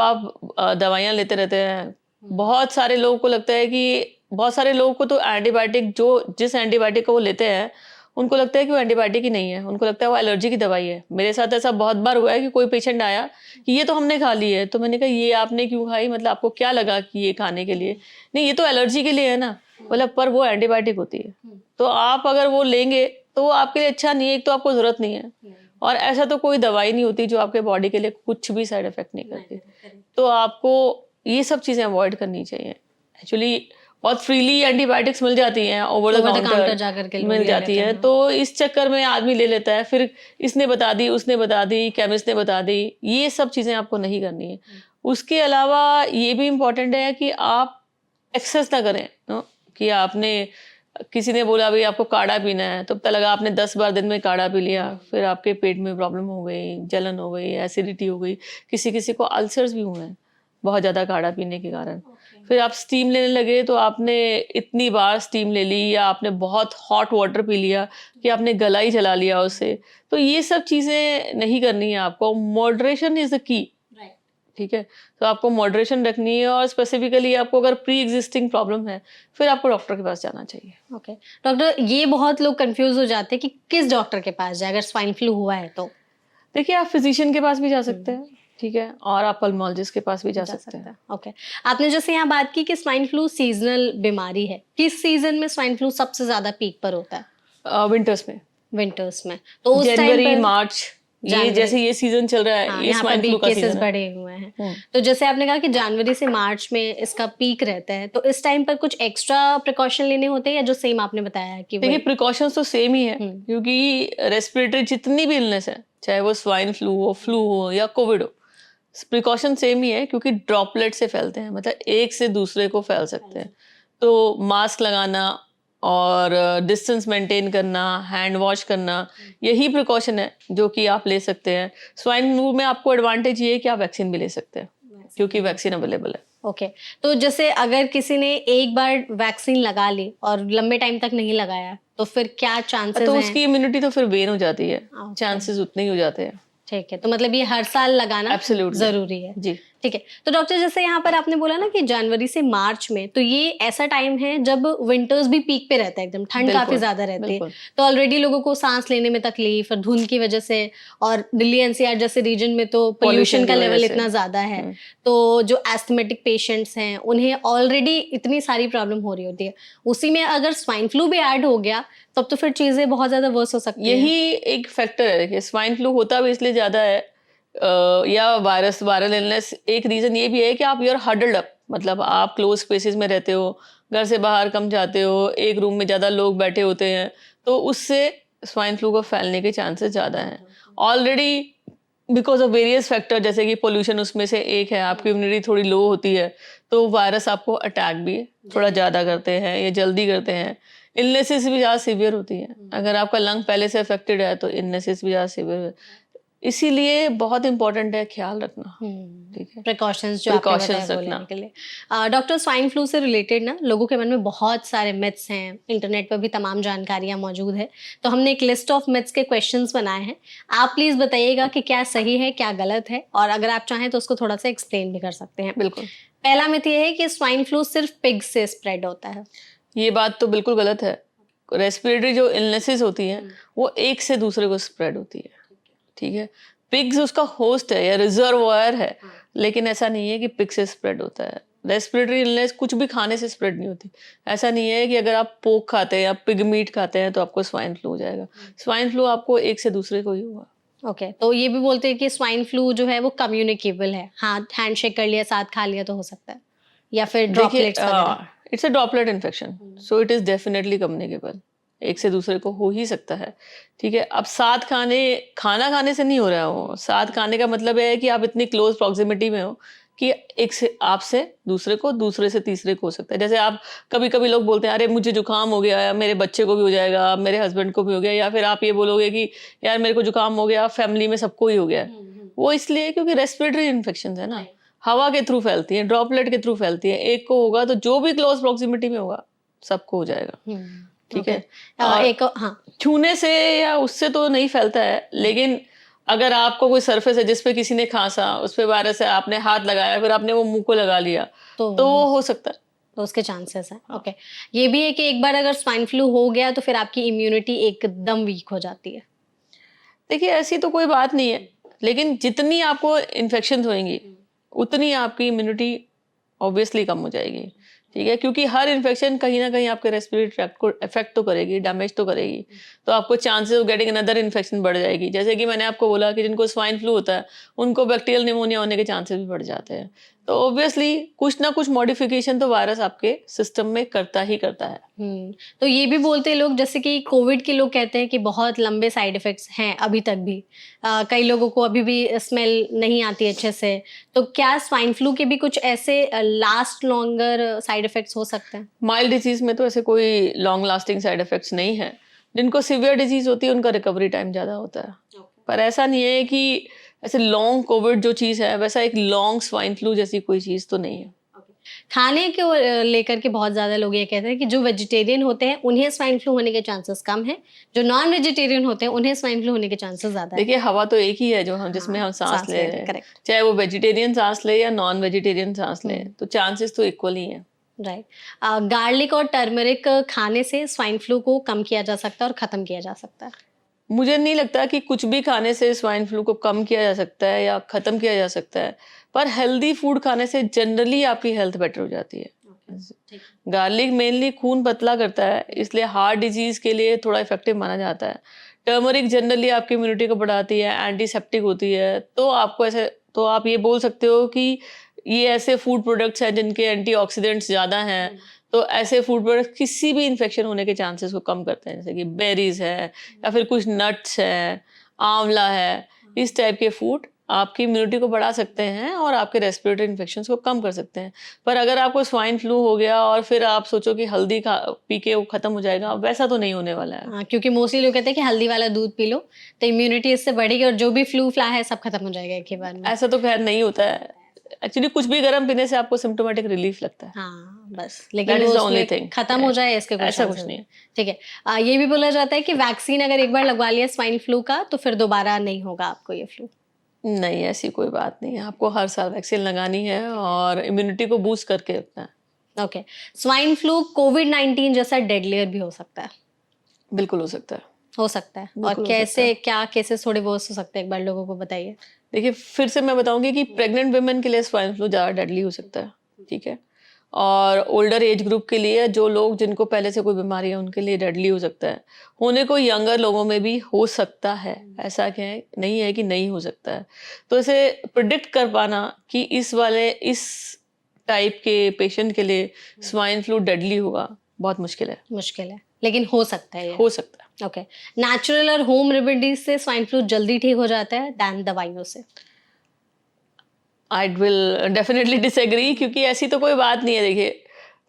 दवाइयाँ लेते रहते हैं। बहुत सारे लोगों को लगता है कि बहुत सारे लोगों को तो एंटीबायोटिक, जिस एंटीबायोटिक को वो लेते हैं उनको लगता है कि वो एंटीबायोटिक ही नहीं है, उनको लगता है वो एलर्जी की दवाई है। मेरे साथ ऐसा बहुत बार हुआ है कि कोई पेशेंट आया कि ये तो हमने खा ली है, तो मैंने कहा ये आपने क्यों खाई, मतलब आपको क्या लगा कि ये खाने के लिए, नहीं ये तो एलर्जी के लिए है ना, मतलब पर वो एंटीबायोटिक होती है, तो आप अगर वो लेंगे तो वो आपके लिए अच्छा नहीं है, एक तो आपको जरूरत नहीं है, और ऐसा तो कोई दवाई नहीं होती जो आपके बॉडी के लिए कुछ भी साइड इफेक्ट नहीं करती। तो आपको ये सब चीजें अवॉइड करनी चाहिए। एक्चुअली बहुत फ्रीली एंटीबायोटिक्स मिल जाती हैं, ओवर द काउंटर जाकर के लोग मिल ले जाती लेते है, हैं। तो इस चक्कर में आदमी ले लेता है, फिर इसने बता दी, उसने बता दी, केमिस्ट ने बता दी, ये सब चीज़ें आपको नहीं करनी है। उसके अलावा ये भी इम्पोर्टेंट है कि आप एक्सेस ना करें, नो कि आपने किसी ने बोला भाई आपको काढ़ा पीना है, तो पता लगा आपने 10 बार दिन में काढ़ा पी लिया, फिर आपके पेट में प्रॉब्लम हो गई, जलन हो गई, एसिडिटी हो गई, किसी-किसी को अल्सर्स भी हुए हैं, बहुत ज़्यादा काढ़ा पीने के कारण। फिर आप स्टीम लेने लगे तो आपने इतनी बार स्टीम ले ली या आपने बहुत हॉट वाटर पी लिया कि आपने गला ही जला लिया उससे। तो ये सब चीज़ें नहीं करनी है आपको, मॉडरेशन इज़ द की। ठीक है, तो आपको मॉडरेशन रखनी है और स्पेसिफिकली आपको अगर प्री एग्जिस्टिंग प्रॉब्लम है फिर आपको डॉक्टर के पास जाना चाहिए। ओके डॉक्टर, ये बहुत लोग कंफ्यूज हो जाते हैं कि किस डॉक्टर के पास जाए अगर स्वाइन फ्लू हुआ है तो। देखिए, आप फिजिशियन के पास भी जा सकते हैं, ठीक है, और आप पल्मोलॉजिस्ट के पास भी जा सकते हैं। ओके, आपने जैसे यहाँ बात की कि स्वाइन फ्लू सीजनल बीमारी है, किस सीजन में स्वाइन फ्लू सबसे ज्यादा पीक पर होता है? विंटर्स में, विंटर्स में, तो उस टाइम जनवरी पर मार्च, ये जनवरी। जैसे ये सीजन चल रहा है, हाँ, ये यहाँ पर स्वाइन भी फ्लू का केसेस सीजन है। बढ़े हुए हैं। तो जैसे आपने कहा कि जनवरी से मार्च में इसका पीक रहता है, तो इस टाइम पर कुछ एक्स्ट्रा प्रिकॉशन लेने होते हैं या जो सेम आपने बताया कि देखिए, प्रिकॉशंस तो सेम ही है, हम्म। क्योंकि रेस्पिरेटरी जितनी भी इलनेस है, चाहे वो स्वाइन फ्लू हो या कोविड हो, प्रिकॉशन सेम ही है, क्योंकि ड्रॉपलेट से फैलते हैं, मतलब एक से दूसरे को फैल सकते हैं। तो मास्क लगाना और डिस्टेंस मेंटेन करना, हैंड वॉश करना, यही प्रिकॉशन है जो कि आप ले सकते हैं। स्वाइन फ्लू में आपको एडवांटेज ये है कि आप वैक्सीन भी ले सकते हैं, क्योंकि वैक्सीन अवेलेबल है। ओके, तो जैसे अगर किसी ने एक बार वैक्सीन लगा ली और लंबे टाइम तक नहीं लगाया तो फिर क्या चांसेस तो हैं? उसकी इम्यूनिटी तो फिर वेन हो जाती है, Okay. चांसेस उतने ही हो जाते हैं। ठीक है, तो मतलब ये हर साल लगाना Absolutely. जरूरी है। जी। ठीक है, तो डॉक्टर जैसे यहाँ पर आपने बोला ना कि जनवरी से मार्च में, तो ये ऐसा टाइम है जब विंटर्स भी पीक पे रहता है, एकदम ठंड काफी बिल्कुल, ज्यादा रहती है, बिल्कुल। तो ऑलरेडी लोगों को सांस लेने में तकलीफ और धुंध की वजह से, और दिल्ली एनसीआर जैसे रीजन में तो पोल्यूशन Pollution का की लेवल वजह से। इतना ज्यादा है, तो जो एस्थमेटिक पेशेंट्स हैं उन्हें ऑलरेडी इतनी सारी प्रॉब्लम हो रही होती है, उसी में अगर स्वाइन फ्लू भी ऐड हो गया तब तो फिर चीजें बहुत ज्यादा वर्स हो सकती हैं। यही एक फैक्टर है कि स्वाइन फ्लू होता भी इसलिए ज्यादा है, या वायरल इलनेस, एक रीजन ये भी है कि आप यूर हडल्ड अप, मतलब आप क्लोज स्पेसेस में रहते हो, घर से बाहर कम जाते हो, एक रूम में ज्यादा लोग बैठे होते हैं, तो उससे स्वाइन फ्लू को फैलने के चांसेस ज्यादा हैं already, because of various factor, जैसे कि पोल्यूशन उसमें से एक है, आपकी इम्यूनिटी थोड़ी लो होती है, तो वायरस आपको अटैक भी थोड़ा ज़्यादा करते हैं या जल्दी करते हैं। इलनेसेस भी ज़्यादा सीवियर होती हैं, अगर आपका लंग पहले से अफेक्टेड है तो इलनेसेस भी ज़्यादा सीवियर है, इसीलिए बहुत इंपॉर्टेंट है ख्याल रखना। ठीक है, प्रिकॉशंस जो आपने बताया वो रखना। लेने के लिए। डॉक्टर, स्वाइन फ्लू से रिलेटेड ना लोगों के मन में बहुत सारे मिथ्स हैं, इंटरनेट पर भी तमाम जानकारियां मौजूद है, तो हमने एक लिस्ट ऑफ मिथ्स के क्वेश्चंस बनाए हैं, आप प्लीज बताइएगा कि क्या सही है क्या गलत है, और अगर आप चाहें तो उसको थोड़ा सा एक्सप्लेन भी कर सकते हैं। बिल्कुल। पहला मिथ ये है कि स्वाइन फ्लू सिर्फ पिग से स्प्रेड होता है। ये बात तो बिल्कुल गलत है, रेस्पिरेटरी जो इलनेसेस होती हैं वो एक से दूसरे को स्प्रेड होती है। ठीक है, पिग्स उसका होस्ट है या रिजर्वायर है, लेकिन ऐसा नहीं है कि पिग से स्प्रेड होता है। रेस्पिरेटरी इलनेस कुछ भी खाने से स्प्रेड नहीं होती। ऐसा नहीं है कि अगर आप पोक खाते हैं या पिग मीट खाते हैं तो आपको स्वाइन फ्लू हो जाएगा। स्वाइन फ्लू आपको एक से दूसरे को ही होगा। ओके, तो ये भी बोलते हैं कि स्वाइन फ्लू जो है वो कम्युनिकेबल है, हाथ हैंडशेक कर लिया, साथ खा लिया तो हो सकता है, या फिर ड्रॉपलेट्स वगैरह। It's a droplet infection, so it is definitely communicable, एक से दूसरे को हो ही सकता है। ठीक है, अब खाना खाने से नहीं हो रहा है वो, साथ खाने का मतलब है कि आप इतनी क्लोज प्रॉक्सिमिटी में हो कि एक से आपसे दूसरे को, दूसरे से तीसरे को हो सकता है। जैसे आप कभी कभी लोग बोलते हैं अरे मुझे जुकाम हो गया, मेरे बच्चे को भी हो जाएगा, मेरे हस्बैंड को भी हो गया, या फिर आप ये बोलोगे कि यार मेरे को जुकाम हो गया, फैमिली में सबको ही हो गया। वो इसलिए क्योंकि रेस्पिरेटरी इन्फेक्शन है ना, हवा के थ्रू फैलती है, ड्रॉपलेट के थ्रू फैलती है, एक को होगा तो जो भी क्लोज प्रॉक्सिमिटी में होगा सबको हो जाएगा। ठीक है, एक हाँ, छूने से या उससे तो नहीं फैलता है, लेकिन अगर आपको कोई सरफेस है जिसपे किसी ने खांसा, उस पे वायरस है, आपने हाथ लगाया, फिर आपने वो मुंह को लगा लिया, तो वो हो सकता है, तो उसके चांसेस हैं। ओके, ये भी है कि एक बार अगर स्वाइन फ्लू हो गया तो फिर आपकी इम्यूनिटी एकदम वीक हो जाती है। देखिए ऐसी तो कोई बात नहीं है, लेकिन जितनी आपको इन्फेक्शन होंगी उतनी आपकी इम्यूनिटी ऑब्वियसली कम हो जाएगी। ठीक है, क्योंकि हर इन्फेक्शन कहीं ना कहीं आपके रेस्पिरेटरी ट्रैक्ट को इफेक्ट तो करेगी, डैमेज तो करेगी, तो आपको chances of getting another infection बढ़ जाएगी। जैसे कि मैंने आपको बोला कि जिनको स्वाइन फ्लू होता है उनको बैक्टीरियल निमोनिया होने के चांसेस भी बढ़ जाते हैं। तो ऑब्वियसली कुछ ना कुछ मॉडिफिकेशन तो वायरस आपके सिस्टम में करता ही करता है। तो ये भी बोलते हैं लोग, जैसे कि कोविड के लोग कहते हैं कि बहुत लंबे साइड इफेक्ट्स हैं अभी तक भी। कई लोगों को अभी भी स्मेल नहीं आती अच्छे से। तो क्या स्वाइन फ्लू के भी कुछ ऐसे लास्ट लॉन्गर साइड इफेक्ट्स हो सकते हैं? माइल्ड डिजीज में तो ऐसे कोई लॉन्ग लास्टिंग साइड इफेक्ट्स नहीं है। जिनको सीवियर डिजीज होती है उनका रिकवरी टाइम ज़्यादा होता है। पर ऐसा नहीं है कि ऐसे लॉन्ग कोविड जो चीज़ है वैसा एक लॉन्ग स्वाइन फ्लू जैसी कोई चीज़ तो नहीं है। खाने को लेकर के बहुत ज़्यादा लोग ये कहते हैं कि जो वेजिटेरियन होते हैं उन्हें स्वाइन फ्लू होने के चांसेस कम हैं, जो नॉन वेजिटेरियन होते हैं उन्हें स्वाइन फ्लू होने के चांसेस ज़्यादा है। देखिए हवा तो एक ही है जो हम जिसमें हाँ, हम सांस ले रहे हैं, करेक्ट, चाहे वो वेजिटेरियन सांस ले या नॉन वेजिटेरियन सांस ले, हम्म। तो चांसेस तो इक्वल ही हैं। राइट। गार्लिक और टर्मरिक खाने से स्वाइन फ्लू को कम किया जा सकता है और ख़त्म किया जा सकता है। मुझे नहीं लगता कि कुछ भी खाने से स्वाइन फ्लू को कम किया जा सकता है या खत्म किया जा सकता है, पर हेल्दी फूड खाने से जनरली आपकी हेल्थ बेटर हो जाती है। गार्लिक मेनली खून पतला करता है, इसलिए हार्ट डिजीज के लिए थोड़ा इफेक्टिव माना जाता है। टर्मरिक जनरली आपकी इम्यूनिटी को बढ़ाती है, एंटीसेप्टिक होती है, तो आपको ऐसे तो आप ये बोल सकते हो कि ये ऐसे फूड प्रोडक्ट्स हैं जिनके एंटीऑक्सीडेंट्स ज़्यादा हैं। तो ऐसे फूड प्रोडक्ट किसी भी इन्फेक्शन होने के चांसेस को कम करते हैं, जैसे कि बेरीज है या फिर कुछ नट्स है, आंवला है। इस टाइप के फूड आपकी इम्यूनिटी को बढ़ा सकते हैं और आपके रेस्पिरेटरी इन्फेक्शंस को कम कर सकते हैं। पर अगर आपको स्वाइन फ्लू हो गया और फिर आप सोचो कि हल्दी खा पी के वो खत्म हो जाएगा, वैसा तो नहीं होने वाला है। हाँ, क्योंकि मोस्टली लोग कहते हैं कि हल्दी वाला दूध पी लो तो इम्यूनिटी इससे बढ़ेगी और जो भी फ्लू फ्ला है सब खत्म हो जाएगा एक ही बार में। ऐसा तो खैर नहीं होता है। एक्चुअली कुछ भी गर्म पीने से आपको सिम्टोमेटिक रिलीफ लगता है। हाँ बस, लेकिन That is वो the only उसमें thing. खत्म हो जाए इसके कुछ ऐसा कुछ chances नहीं है। ठीक है। ये भी बोला जाता है कि वैक्सीन अगर एक बार लगवा लिया स्वाइन फ्लू का तो फिर दोबारा नहीं होगा आपको ये फ्लू। नहीं, ऐसी कोई बात नहीं है। आपको हर साल वैक्सीन लगानी है और इम्यूनिटी को बूस्ट करके रखना है। ओके। स्वाइन फ्लू कोविड-19 जैसा डेडलियर भी हो सकता है? बिल्कुल हो सकता है। हो सकता है। और बिल्कुल हो सकता कैसे, है। क्या केसेस थोड़े बहुत हो सकते हैं, एक बार लोगों को बताइए। देखिए, फिर से मैं बताऊँगी कि प्रेग्नेंट वुमेन के लिए स्वाइन फ्लू ज़्यादा डेडली हो सकता है, ठीक है? और ओल्डर एज ग्रुप के लिए जो लोग जिनको पहले से कोई बीमारी है, उनके लिए डेडली हो सकता है। होने को यंगर लोगों में भी हो सकता है, ऐसा क्या है नहीं है कि नहीं हो सकता है। तो इसे प्रेडिक्ट कर पाना कि इस टाइप के पेशेंट के लिए स्वाइन फ्लू डेडली होगा, बहुत मुश्किल है। मुश्किल है, लेकिन हो सकता है ये। हो सकता है। ओके। नेचुरल और होम रेमेडीज से स्वाइन फ्लू जल्दी ठीक हो जाता है दैन दवाइयों से? आई विल डेफिनेटली डिसएग्री, क्योंकि ऐसी तो कोई बात नहीं है। देखिए,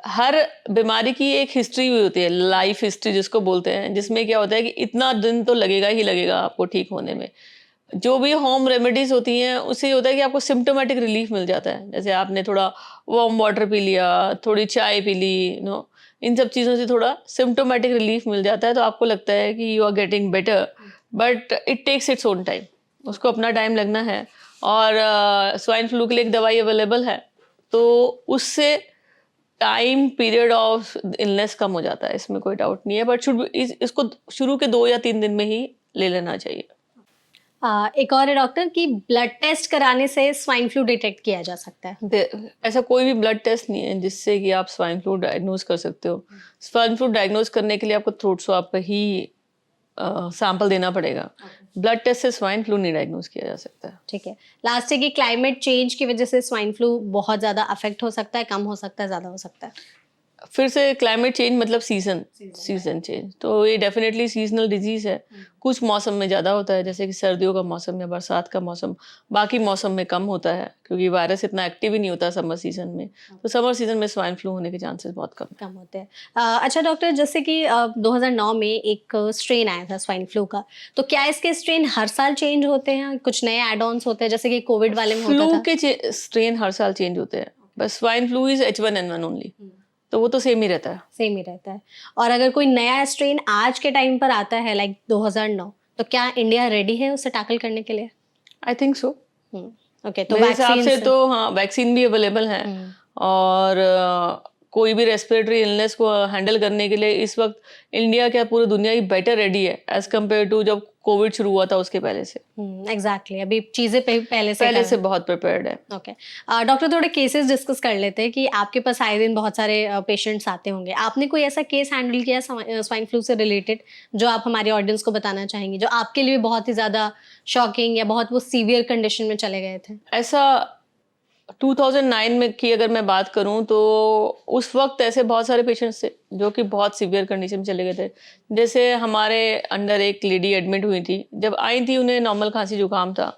हर बीमारी की एक हिस्ट्री भी होती है, लाइफ हिस्ट्री जिसको बोलते हैं, जिसमें क्या होता है कि इतना दिन तो लगेगा ही लगेगा आपको ठीक होने में। जो भी होम रेमेडीज होती हैं उससे ये होता है कि आपको सिम्टोमेटिक रिलीफ मिल जाता है। जैसे आपने थोड़ा वार्म वाटर पी लिया, थोड़ी चाय पी ली, नो, इन सब चीज़ों से थोड़ा सिम्टोमेटिक रिलीफ मिल जाता है, तो आपको लगता है कि you are getting better, but it takes its own time. उसको अपना टाइम लगना है। और स्वाइन फ्लू के लिए एक दवाई अवेलेबल है, तो उससे टाइम पीरियड ऑफ इलनेस कम हो जाता है, इसमें कोई डाउट नहीं है। बट इसको शुरू के 2 या 3 दिन में ही ले लेना चाहिए। एक और है डॉक्टर कि ब्लड टेस्ट कराने से स्वाइन फ्लू डिटेक्ट किया जा सकता है? ऐसा कोई भी ब्लड टेस्ट नहीं है जिससे कि आप स्वाइन फ्लू डायग्नोज कर सकते हो। स्वाइन फ्लू डायग्नोज करने के लिए आपको थ्रोट स्वाब का ही सैंपल देना पड़ेगा। ब्लड टेस्ट से स्वाइन फ्लू नहीं डायग्नोज किया जा सकता है। ठीक है। लास्ट है कि क्लाइमेट चेंज की वजह से स्वाइन फ्लू बहुत ज़्यादा अफेक्ट हो सकता है, कम हो सकता है, ज़्यादा हो सकता है? फिर से क्लाइमेट चेंज मतलब सीजन चेंज, तो ये डेफिनेटली सीजनल डिजीज है। कुछ मौसम में ज़्यादा होता है, जैसे कि सर्दियों का मौसम या बरसात का मौसम। बाकी मौसम में कम होता है, क्योंकि वायरस इतना एक्टिव ही नहीं होता समर सीजन में। तो समर सीजन में स्वाइन फ्लू होने के चांसेस बहुत कम होते हैं। अच्छा डॉक्टर, जैसे कि 2009 में एक स्ट्रेन आया था स्वाइन फ्लू का, तो क्या इसके स्ट्रेन हर साल चेंज होते हैं? कुछ नए एड ऑन्स होते हैं जैसे कि कोविड वाले में होता फ्लू था? के स्ट्रेन हर साल चेंज होते हैं, बस swine flu is H1N1 only, तो वो तो सेम ही रहता है। सेम ही रहता है। और अगर कोई नया स्ट्रेन आज के टाइम पर आता है लाइक 2009, तो क्या इंडिया रेडी है उसे टैकल करने के लिए? I think so. ओके, तो मेरे हिसाब से वैक्सीन तो हाँ, वैक्सीन भी अवेलेबल है। और कोई भी रेस्पिरेटरी इलनेस को हैंडल करने के लिए इस वक्त इंडिया क्या पूरी दुनिया ही बेटर रेडी है एज कम्पेयर टू जब कोविड शुरू हुआ था उसके पहले से। एग्जैक्टली, अभी चीजें पहले से बहुत प्रिपेयर्ड है। ओके। डॉक्टर, थोड़े केसेस डिस्कस कर लेते हैं कि आपके पास आए दिन बहुत सारे पेशेंट्स आते होंगे। आपने कोई ऐसा केस हैंडल किया स्वाइन फ्लू से रिलेटेड जो आप हमारे ऑडियंस को बताना चाहेंगी, जो आपके लिए बहुत ही ज्यादा शॉकिंग या बहुत वो सीवियर कंडीशन में चले गए थे? ऐसा 2009 में की अगर मैं बात करूं तो उस वक्त ऐसे बहुत सारे पेशेंट्स थे जो कि बहुत सीवियर कंडीशन में चले गए थे। जैसे हमारे अंडर एक लेडी एडमिट हुई थी, जब आई थी उन्हें नॉर्मल खांसी जुकाम था,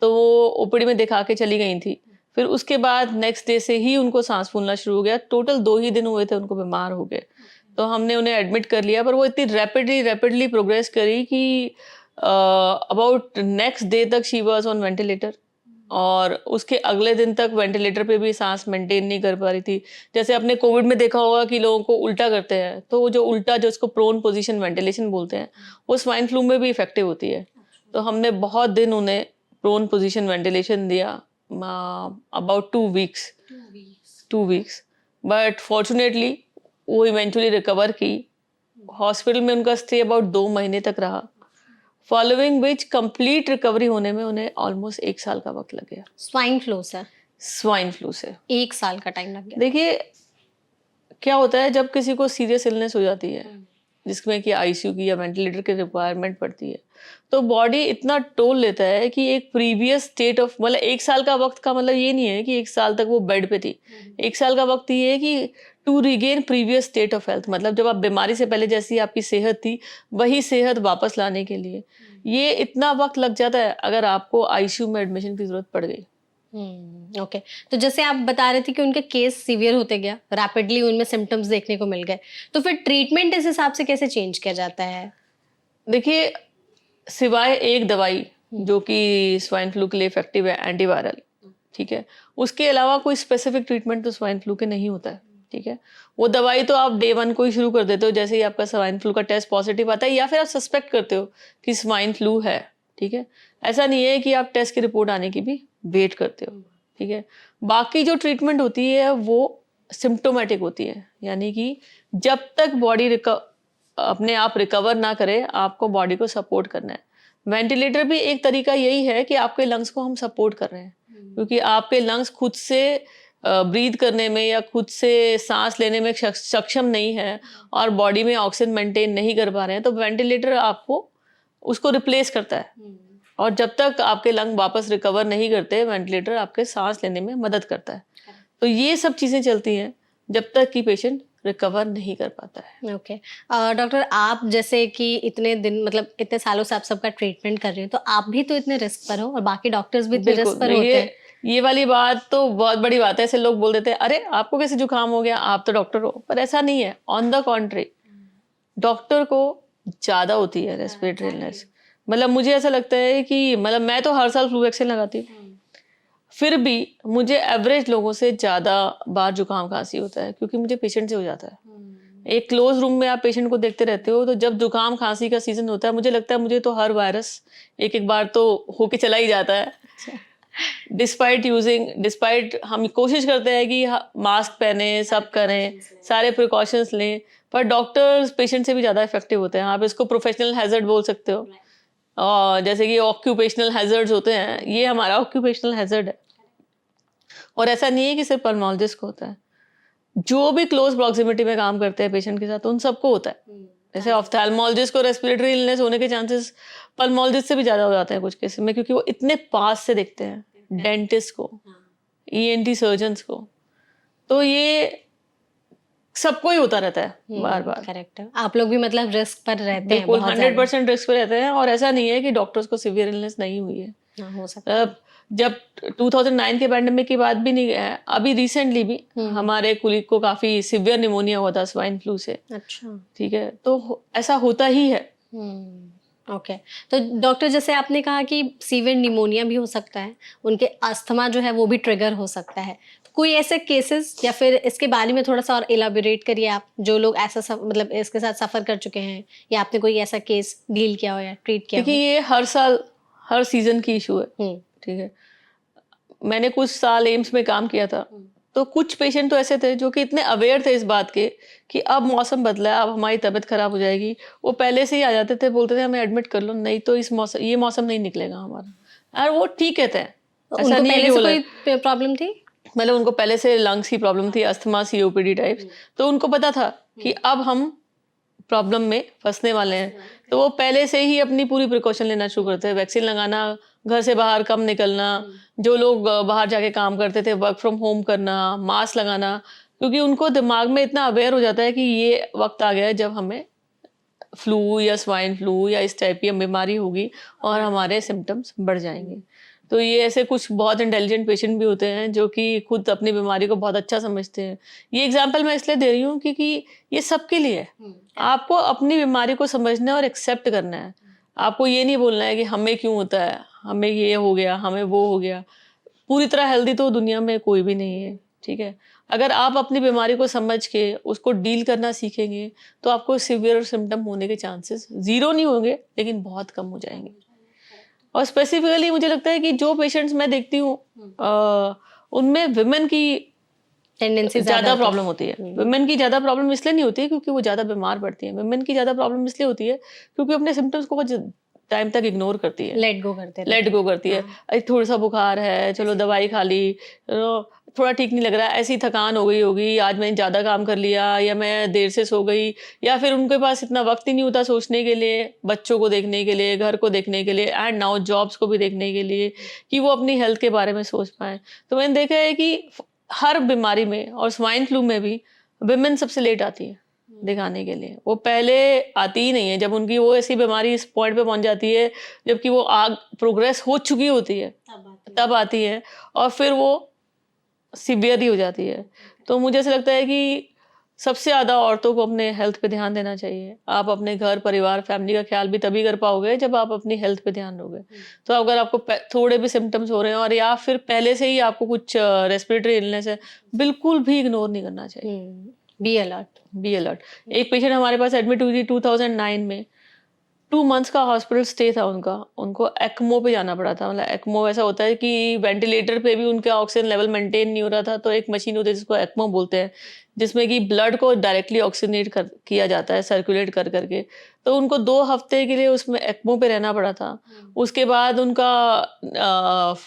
तो वो ओपीडी में दिखा के चली गई थी। फिर उसके बाद नेक्स्ट डे से ही उनको सांस फूलना शुरू हो गया। टोटल 2 ही दिन हुए थे उनको बीमार हो गए, तो हमने उन्हें एडमिट कर लिया। पर वो इतनी रैपिडली प्रोग्रेस करी कि अबाउट नेक्स्ट डे तक शी वाज ऑन वेंटिलेटर, और उसके अगले दिन तक वेंटिलेटर पे भी सांस मेंटेन नहीं कर पा रही थी। जैसे आपने कोविड में देखा होगा कि लोगों को उल्टा करते हैं, तो वो जो उल्टा, जो उसको प्रोन पोजीशन वेंटिलेशन बोलते हैं, वो स्वाइन फ्लू में भी इफेक्टिव होती है। तो हमने बहुत दिन उन्हें प्रोन पोजीशन वेंटिलेशन दिया, अबाउट 2 वीक्स, बट फॉर्चुनेटली वो इवेंचुअली रिकवर की। हॉस्पिटल में उनका स्टे अबाउट 2 महीने तक रहा, फॉलोइंग विच कंप्लीट रिकवरी होने में उन्हें ऑलमोस्ट 1 साल का वक्त लग गया। Swine flu sir? Swine flu से 1 साल का टाइम लग गया। देखिए क्या होता है, जब किसी को सीरियस इलनेस हो जाती है जिसमें कि आईसीयू की या वेंटिलेटर की रिक्वायरमेंट पड़ती है, तो बॉडी इतना टोल लेता है कि एक प्रीवियस स्टेट ऑफ, मतलब 1 साल का वक्त का मतलब ये नहीं है कि 1 साल तक वो बेड पे थी। 1 साल का वक्त ये है कि to regain previous state of health, मतलब जब आप बीमारी से पहले जैसी आपकी सेहत थी वही सेहत वापस लाने के लिए ये इतना वक्त लग जाता है अगर आपको आईसीयू में एडमिशन की जरूरत पड़ गई। ओके। तो जैसे आप बता रहे थे कि उनके केस सीवियर होते गया, रैपिडली उनमें सिम्टम्स देखने को मिल गए, तो फिर ट्रीटमेंट इस हिसाब से कैसे चेंज किया जाता है? देखिए, सिवाय एक दवाई जो कि स्वाइन फ्लू के लिए इफेक्टिव है, एंटीवायरल, ठीक है, उसके अलावा कोई स्पेसिफिक ट्रीटमेंट तो स्वाइन फ्लू के नहीं होता है। ठीक है, वो दवाई तो आप डे 1 को ही शुरू कर देते हो जैसे ही आपका स्वाइन फ्लू का टेस्ट पॉजिटिव आता है, या फिर आप सस्पेक्ट करते हो कि स्वाइन फ्लू है। ठीक है, ऐसा नहीं है कि आप टेस्ट की रिपोर्ट आने की भी वेट करते हो। ठीक है, बाकी जो ट्रीटमेंट होती है वो सिम्टोमेटिक होती है, यानी कि जब तक बॉडी अपने आप रिकवर ना करे आपको बॉडी को सपोर्ट करना है। वेंटिलेटर भी एक तरीका यही है कि आपके लंग्स को हम सपोर्ट कर रहे हैं, क्योंकि आपके लंग्स खुद से ब्रीथ करने में या खुद से सांस लेने में सक्षम नहीं है और बॉडी में ऑक्सीजन मेंटेन नहीं कर पा रहे हैं, तो वेंटिलेटर आपको उसको रिप्लेस करता है। और जब तक आपके लंग वापस रिकवर नहीं करते, वेंटिलेटर आपके सांस लेने में मदद करता है। तो ये सब चीज़ें चलती हैं जब तक कि पेशेंट रिकवर नहीं कर पाता है। ओके। डॉक्टर, आप जैसे कि इतने दिन, मतलब इतने सालों से आप सबका ट्रीटमेंट कर रहे हैं, तो आप भी तो इतने रिस्क पर हो और बाकी डॉक्टर्स भी इतने रिस्क पर होते हैं। ये वाली बात तो बहुत बड़ी बात है। ऐसे लोग बोल देते हैं, अरे आपको कैसे जुकाम हो गया, आप तो डॉक्टर हो, पर ऐसा नहीं है। ऑन द कॉन्ट्री, डॉक्टर को ज़्यादा होती है रेस्पिरेटरी इलनेस। मतलब मुझे ऐसा लगता है कि, मतलब मैं तो हर साल फ्लू वैक्सीन लगाती हूँ, फिर भी मुझे एवरेज लोगों से ज़्यादा बार जुकाम खांसी होता है, क्योंकि मुझे पेशेंट से हो जाता है। एक क्लोज रूम में आप पेशेंट को देखते रहते हो, तो जब जुकाम खांसी का सीजन होता है, मुझे लगता है मुझे तो हर वायरस एक एक बार तो होके चला ही जाता है। डिस्पाइट हम कोशिश करते हैं कि मास्क पहने, सब करें, सारे प्रिकॉशंस लें, पर डॉक्टर्स पेशेंट से भी ज़्यादा इफेक्टिव होते हैं। आप इसको प्रोफेशनल हैजर्ड बोल सकते हो, और जैसे कि ऑक्यूपेशनल हैजर्ड्स होते हैं, ये हमारा ऑक्यूपेशनल हैजर्ड है। और ऐसा नहीं है कि सिर्फ पल्मोलॉजिस्ट को होता है, जो भी क्लोज प्रॉक्सिमिटी में काम करते हैं पेशेंट के साथ, उन सबको होता है। जैसे ऑफ्थेल्मोलॉजिस्ट को रेस्पिरेटरी इलनेस होने के चांसेस पल्मोलॉजिस्ट से भी ज़्यादा हो जाते हैं कुछ केस में, क्योंकि वो इतने पास से देखते हैं डेंटिस्ट को, ईएनटी सर्जन्स को। तो ये सबको ही होता रहता है बार बार। करेक्ट है। आप लोग भी मतलब रिस्क पर रहते हैं? बिल्कुल 100% रिस्क पे रहते हैं। और ऐसा नहीं है कि डॉक्टर्स को सीवियर इलनेस नहीं हुई है। हो सकता है। जब 2009 के पैंडेमिक की बात भी नहीं है, अभी रिसेंटली भी हमारे कुलीग को काफी सीवियर निमोनिया हुआ था स्वाइन फ्लू से। अच्छा। ठीक है, तो ऐसा होता ही है। ओके। तो डॉक्टर, जैसे आपने कहा कि सीवियर निमोनिया भी हो सकता है, उनके अस्थमा जो है वो भी ट्रिगर हो सकता है, तो कोई ऐसे केसेस, या फिर इसके बारे में थोड़ा सा और इलाबोरेट करिए आप, जो लोग ऐसा मतलब इसके साथ सफर कर चुके हैं, या आपने कोई ऐसा केस डील किया हो या ट्रीट किया हो? देखिए, ये हर साल हर सीजन की इशू है। ठीक है, मैंने कुछ साल एम्स में काम किया था, तो कुछ पेशेंट तो ऐसे थे जो कि इतने अवेयर थे इस बात के कि अब मौसम बदला है, अब हमारी तबीयत खराब हो जाएगी, वो पहले से ही आ जाते थे, बोलते थे हमें एडमिट कर लो, नहीं तो ये मौसम नहीं निकलेगा हमारा। और वो ठीक कहते हैं, ऐसा नहीं है कि कोई प्रॉब्लम थी, मतलब उनको पहले से लंग्स की प्रॉब्लम थी, अस्थमा, सीओपीडी टाइप्स, तो उनको पता था कि अब हम प्रॉब्लम में फंसने वाले हैं, तो वो पहले से ही अपनी पूरी प्रिकॉशन लेना शुरू करते हैं। वैक्सीन लगाना घर से बाहर कम निकलना, जो लोग बाहर जाके काम करते थे वर्क फ्रॉम होम करना, मास्क लगाना, क्योंकि उनको दिमाग में इतना अवेयर हो जाता है कि ये वक्त आ गया है जब हमें फ्लू या स्वाइन फ्लू या इस टाइप की बीमारी होगी और हमारे सिम्टम्स बढ़ जाएंगे। तो ये ऐसे कुछ बहुत इंटेलिजेंट पेशेंट भी होते हैं जो कि खुद अपनी बीमारी को बहुत अच्छा समझते हैं। ये एग्जांपल मैं इसलिए दे रही हूँ क्योंकि ये सबके लिए है। आपको अपनी बीमारी को समझना है और एक्सेप्ट करना है। आपको ये नहीं बोलना है कि हमें क्यों होता है, हमें ये हो गया, हमें वो हो गया। पूरी तरह हेल्दी तो दुनिया में कोई भी नहीं है, ठीक है? अगर आप अपनी बीमारी को समझ के उसको डील करना सीखेंगे, तो आपको सीवियर सिम्पटम होने के चांसेस ज़ीरो नहीं होंगे, लेकिन बहुत कम हो जाएँगे। और स्पेसिफिकली मुझे लगता है कि जो पेशेंट्स मैं देखती हूँ उनमें विमेन की टेंडेंसी ज़्यादा प्रॉब्लम होती है। विमेन की ज़्यादा प्रॉब्लम इसलिए नहीं होती है क्योंकि वो ज़्यादा बीमार पड़ती हैं। विमेन की ज़्यादा प्रॉब्लम इसलिए होती है क्योंकि अपने सिम्पटम्स को टाइम तक इग्नोर करती है, लेट गो करते लेट गो करती है। अरे थोड़ा सा बुखार है, चलो दवाई खा ली, थोड़ा ठीक नहीं लग रहा, ऐसी थकान हो गई होगी, आज मैंने ज़्यादा काम कर लिया या मैं देर से सो गई, या फिर उनके पास इतना वक्त ही नहीं होता सोचने के लिए, बच्चों को देखने के लिए, घर को देखने के लिए एंड नाउ जॉब्स को भी देखने के लिए कि वो अपनी हेल्थ के बारे में सोच पाएँ। तो मैंने देखा है कि हर बीमारी में और स्वाइन फ्लू में भी विमेन सबसे लेट आती है दिखाने के लिए। वो पहले आती ही नहीं है, जब उनकी वो ऐसी बीमारी इस पॉइंट पे पहुंच जाती है जबकि वो आग प्रोग्रेस हो चुकी होती है, तब आती है और फिर वो सीवियर ही हो जाती है। तो मुझे ऐसा लगता है कि सबसे ज़्यादा औरतों को अपने हेल्थ पे ध्यान देना चाहिए। आप अपने घर, परिवार, फैमिली का ख्याल भी तभी कर पाओगे जब आप अपनी हेल्थ पे ध्यान दोगे। तो अगर आपको थोड़े भी सिम्टम्स हो रहे हैं और या फिर पहले से ही आपको कुछ रेस्पिरेटरी इलनेस है, बिल्कुल भी इग्नोर नहीं करना चाहिए। Be alert. Be alert. एक पेशेंट हमारे पास एडमिट हुई थी 2009 में। 2 मंथ्स का हॉस्पिटल स्टे था उनका। उनको एक्मो पे जाना पड़ा था। मतलब एक्मो ऐसा होता है कि वेंटिलेटर पे भी उनका ऑक्सीजन लेवल मेंटेन नहीं हो रहा था, तो एक मशीन होती है जिसको एक्मो बोलते हैं, जिसमें कि ब्लड को डायरेक्टली ऑक्सीजनेट किया जाता है, सर्कुलेट कर करके। तो उनको 2 हफ्ते के लिए उसमें एक्मो पे रहना पड़ा था। उसके बाद उनका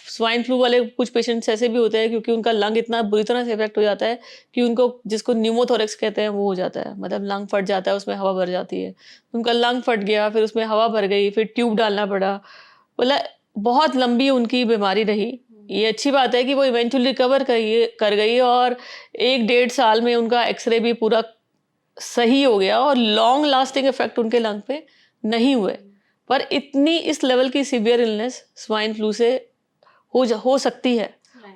स्वाइन फ्लू वाले कुछ पेशेंट्स ऐसे भी होते हैं क्योंकि उनका लंग इतना बुरी तरह से इफेक्ट हो जाता है कि उनको, जिसको न्यूमोथोरेक्स कहते हैं, वो हो जाता है। मतलब लंग फट जाता है, उसमें हवा भर जाती है। उनका लंग फट गया, फिर उसमें हवा भर गई, फिर ट्यूब डालना पड़ा। मतलब बहुत लंबी उनकी बीमारी रही। ये अच्छी बात है कि वो इवेंचुअली रिकवर कर गई और 1 डेढ़ साल में उनका एक्सरे भी पूरा सही हो गया और लॉन्ग लास्टिंग इफेक्ट उनके लंग पे नहीं हुए। पर इतनी इस लेवल की सीवियर इलनेस स्वाइन फ्लू से हो सकती है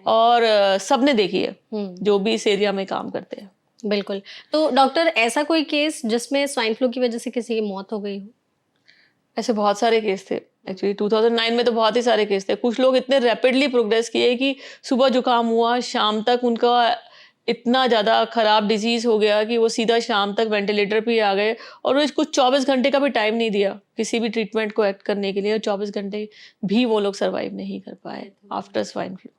और सबने देखी है जो भी इस एरिया में काम करते हैं। बिल्कुल। तो डॉक्टर, ऐसा कोई केस जिसमें स्वाइन फ्लू की वजह से किसी की मौत हो गई हो? ऐसे बहुत सारे केस थे। एक्चुअली 2009 में तो बहुत ही सारे केस थे। कुछ लोग इतने रैपिडली प्रोग्रेस किए कि सुबह जुकाम हुआ, शाम तक उनका इतना ज़्यादा खराब डिजीज़ हो गया कि वो सीधा शाम तक वेंटिलेटर पे ही आ गए और वो कुछ 24 घंटे का भी टाइम नहीं दिया किसी भी ट्रीटमेंट को एक्ट करने के लिए, और 24 घंटे भी वो लोग सर्वाइव नहीं कर पाए आफ्टर स्वाइन फ्लू।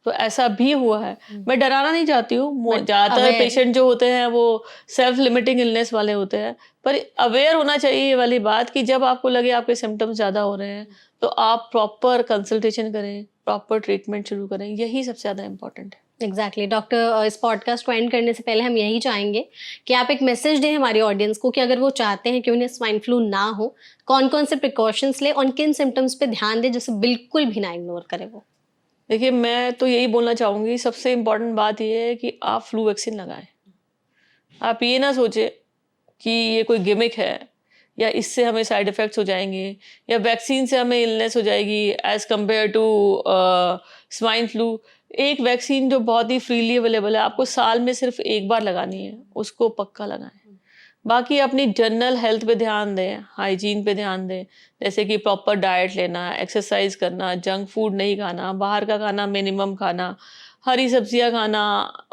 तो ऐसा भी हुआ है। मैं डराना नहीं चाहती हूँ। ज़्यादातर पेशेंट जो होते हैं वो सेल्फ लिमिटिंग इलनेस वाले होते हैं, पर अवेयर होना चाहिए ये वाली बात कि जब आपको लगे आपके सिम्टम्स ज़्यादा हो रहे हैं तो आप प्रॉपर कंसल्टेशन करें, प्रॉपर ट्रीटमेंट शुरू करें। यही सबसे ज़्यादा इम्पोर्टेंट है। एग्जैक्टली डॉक्टर, इस पॉडकास्ट को एंड करने से पहले हम यही चाहेंगे कि आप एक मैसेज दें हमारी ऑडियंस को कि अगर वो चाहते हैं कि उन्हें स्वाइन फ्लू ना हो, कौन कौन से प्रिकॉशंस ले और किन सिम्टम्स पे ध्यान दें जिसे बिल्कुल भी ना इग्नोर करें वो। देखिए, मैं तो यही बोलना चाहूँगी, सबसे इम्पोर्टेंट बात ये है कि आप फ्लू वैक्सीन लगाएं। आप ये ना सोचें कि ये कोई गिमिक है या इससे हमें साइड इफ़ेक्ट्स हो जाएंगे या वैक्सीन से हमें इलनेस हो जाएगी as compare to swine flu. एक वैक्सीन जो बहुत ही फ्रीली अवेलेबल है, आपको साल में सिर्फ 1 बार लगानी है, उसको पक्का लगाएं। बाकी अपनी जनरल हेल्थ पे ध्यान दें, हाइजीन पे ध्यान दें, जैसे कि प्रॉपर डाइट लेना, एक्सरसाइज करना, जंक फूड नहीं खाना, बाहर का खाना मिनिमम खाना, हरी सब्जियां खाना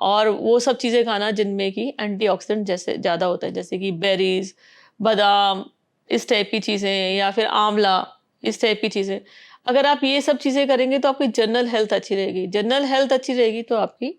और वो सब चीज़ें खाना जिनमें कि एंटीऑक्सीडेंट जैसे ज़्यादा होता है, जैसे कि बेरीज, बादाम, इस टाइप की चीज़ें, या फिर आंवला, इस टाइप की चीज़ें। अगर आप ये सब चीज़ें करेंगे तो आपकी जनरल हेल्थ अच्छी रहेगी। जनरल हेल्थ अच्छी रहेगी तो आपकी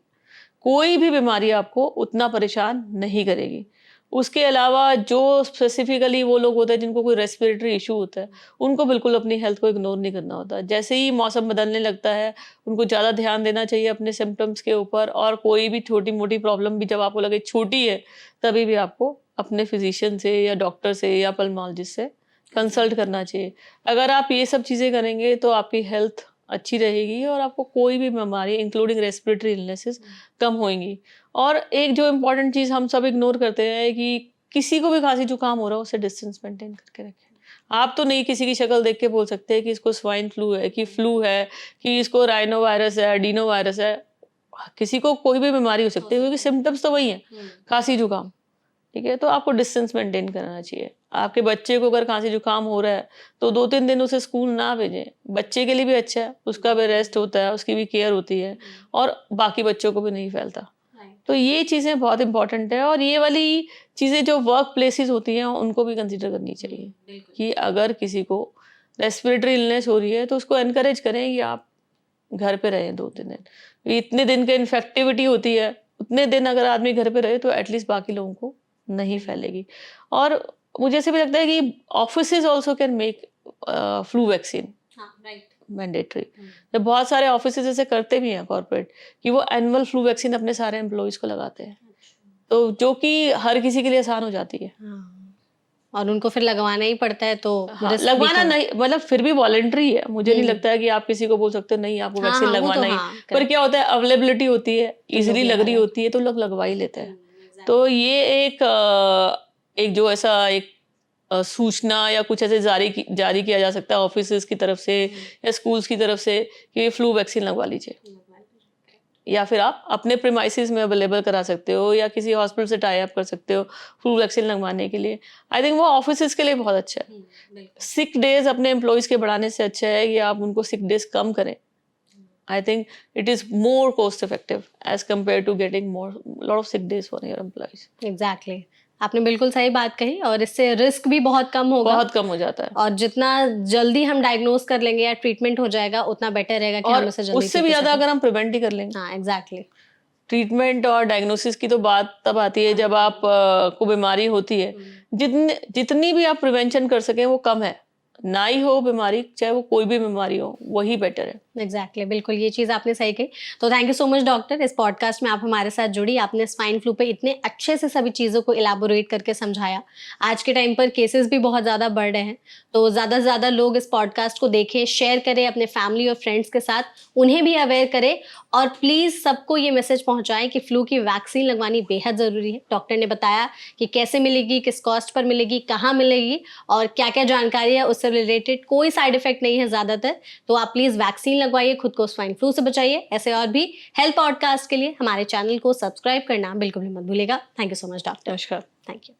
कोई भी बीमारी आपको उतना परेशान नहीं करेगी। उसके अलावा जो स्पेसिफिकली वो लोग होते हैं जिनको कोई रेस्पिरेटरी इशू होता है, उनको बिल्कुल अपनी हेल्थ को इग्नोर नहीं करना होता। जैसे ही मौसम बदलने लगता है, उनको ज़्यादा ध्यान देना चाहिए अपने सिम्टम्स के ऊपर, और कोई भी छोटी-मोटी प्रॉब्लम भी जब आपको लगे छोटी है, तभी भी आपको अपने फिजिशियन से या डॉक्टर से या पल्मोलॉजिस्ट से कंसल्ट करना चाहिए। अगर आप ये सब चीज़ें करेंगे तो आपकी हेल्थ अच्छी रहेगी और आपको कोई भी बीमारी इंक्लूडिंग रेस्पिरेटरी इलनेसेस कम होंगी। और एक जो इम्पोर्टेंट चीज़ हम सब इग्नोर करते हैं कि किसी को भी खांसी जुकाम हो रहा हो उससे डिस्टेंस मेंटेन करके रखें। आप तो नहीं किसी की शक्ल देख के बोल सकते कि इसको स्वाइन फ्लू है, कि फ्लू है, कि इसको राइनो वायरस है, एडिनो वायरस है। किसी को कोई भी बीमारी हो सकती है क्योंकि सिम्टम्स तो वही हैं, खांसी जुकाम। ठीक है, तो आपको डिस्टेंस मेंटेन करना चाहिए। आपके बच्चे को अगर खांसी जुकाम हो रहा है तो 2-3 दिन उसे स्कूल ना भेजें। बच्चे के लिए भी अच्छा है, उसका भी रेस्ट होता है, उसकी भी केयर होती है और बाकी बच्चों को भी नहीं फैलता। तो ये चीज़ें बहुत इंपॉर्टेंट है और ये वाली चीज़ें जो वर्क प्लेसेस होती हैं उनको भी कंसिडर करनी चाहिए कि अगर किसी को रेस्पिरेटरी इलनेस हो रही है तो उसको एनकरेज करें कि आप घर पे रहें 2-3 दिन। इतने दिन का इन्फेक्टिविटी होती है, उतने दिन अगर आदमी घर पे रहे तो एटलीस्ट बाकी लोगों को नहीं फैलेगी। और मुझे ऐसे भी लगता है कि offices also can make flu vaccine mandatory. जब बहुत सारे ऑफिसेज ऐसे करते भी हैं कॉर्पोरेट कि वो एनुअल फ्लू वैक्सीन अपने सारे एम्प्लॉयज को लगाते हैं, तो जो कि हर किसी के लिए आसान हो जाती है। और उनको फिर लगवाना ही पड़ता है तो हाँ, risk भी लगवाना कम। नहीं, मतलब फिर भी वॉलंटरी है। मुझे नहीं लगता है कि आप किसी को बोल सकते हो नहीं आपको हाँ, वैक्सीन हाँ, वो तो लगवाना ही। हाँ, पर correct। क्या होता है, अवेलेबिलिटी होती है, तो इजीली लोग लग रही लगा होती है तो लोग लगवा ही लेते हैं। तो ये एक जो ऐसा एक सूचना या कुछ ऐसे जारी किया जा सकता है ऑफिसेज की तरफ से या स्कूल्स की तरफ से कि फ्लू वैक्सीन लगवा लीजिए। या फिर आप अपने प्रीमाइसेस में अवेलेबल करा सकते हो या किसी हॉस्पिटल से टाई अप कर सकते हो फ्लू वैक्सीन लगवाने के लिए। आई थिंक वो ऑफिसेज के लिए बहुत अच्छा है। सिक डेज अपने एम्प्लॉयज के बढ़ाने से अच्छा है कि आप उनको सिक डेज कम करें। I think it is more cost effective as compare to getting more lot of sick days for your employees. Exactly, आपने बिल्कुल सही बात कही और इससे रिस्क भी बहुत कम होगा। बहुत कम हो जाता है और जितना जल्दी हम डायग्नोज कर लेंगे या ट्रीटमेंट हो जाएगा उतना बेटर रहेगा कि और हम इसे जल्दी उससे ठीक भी कर ज्यादा सकें। अगर हम प्रिवेंट ही कर लेंगे। हाँ एग्जैक्टली। ट्रीटमेंट और डायग्नोसिस की तो बात तब आती है जब आप को बीमारी होती है। जितनी भी आप प्रिवेंशन कर सकें वो कम है। ना ही हो बीमारी, चाहे वो कोई भी बीमारी हो, वही बेटर है। एग्जैक्टली, बिल्कुल ये चीज़ आपने सही कही। तो thank you so much doctor, इस पॉडकास्ट में आप हमारे साथ जुड़ी, आपने स्वाइन फ्लू पे इतने अच्छे से सभी चीज़ों को इलाबोरेट करके समझाया। आज के टाइम पर केसेस भी बहुत ज़्यादा बढ़ रहे हैं, तो ज़्यादा से ज़्यादा लोग इस पॉडकास्ट को देखें, शेयर करें अपने फैमिली और फ्रेंड्स के साथ, उन्हें भी अवेयर करें और प्लीज़ सबको ये मैसेज पहुँचाएं कि फ्लू की वैक्सीन लगवानी बेहद ज़रूरी है। डॉक्टर ने बताया कि कैसे मिलेगी, किस कॉस्ट पर मिलेगी, कहाँ मिलेगी और क्या क्या जानकारी है उससे रिलेटेड। कोई साइड इफेक्ट नहीं है ज़्यादातर, तो आप प्लीज़ वैक्सीन लगवाइए, खुद को स्वाइन फ्लू से बचाइए। ऐसे और भी हेल्थ पॉडकास्ट के लिए हमारे चैनल को सब्सक्राइब करना बिल्कुल भी मत भूलिएगा। Thank you so much doctor. नमस्कार। Thank you.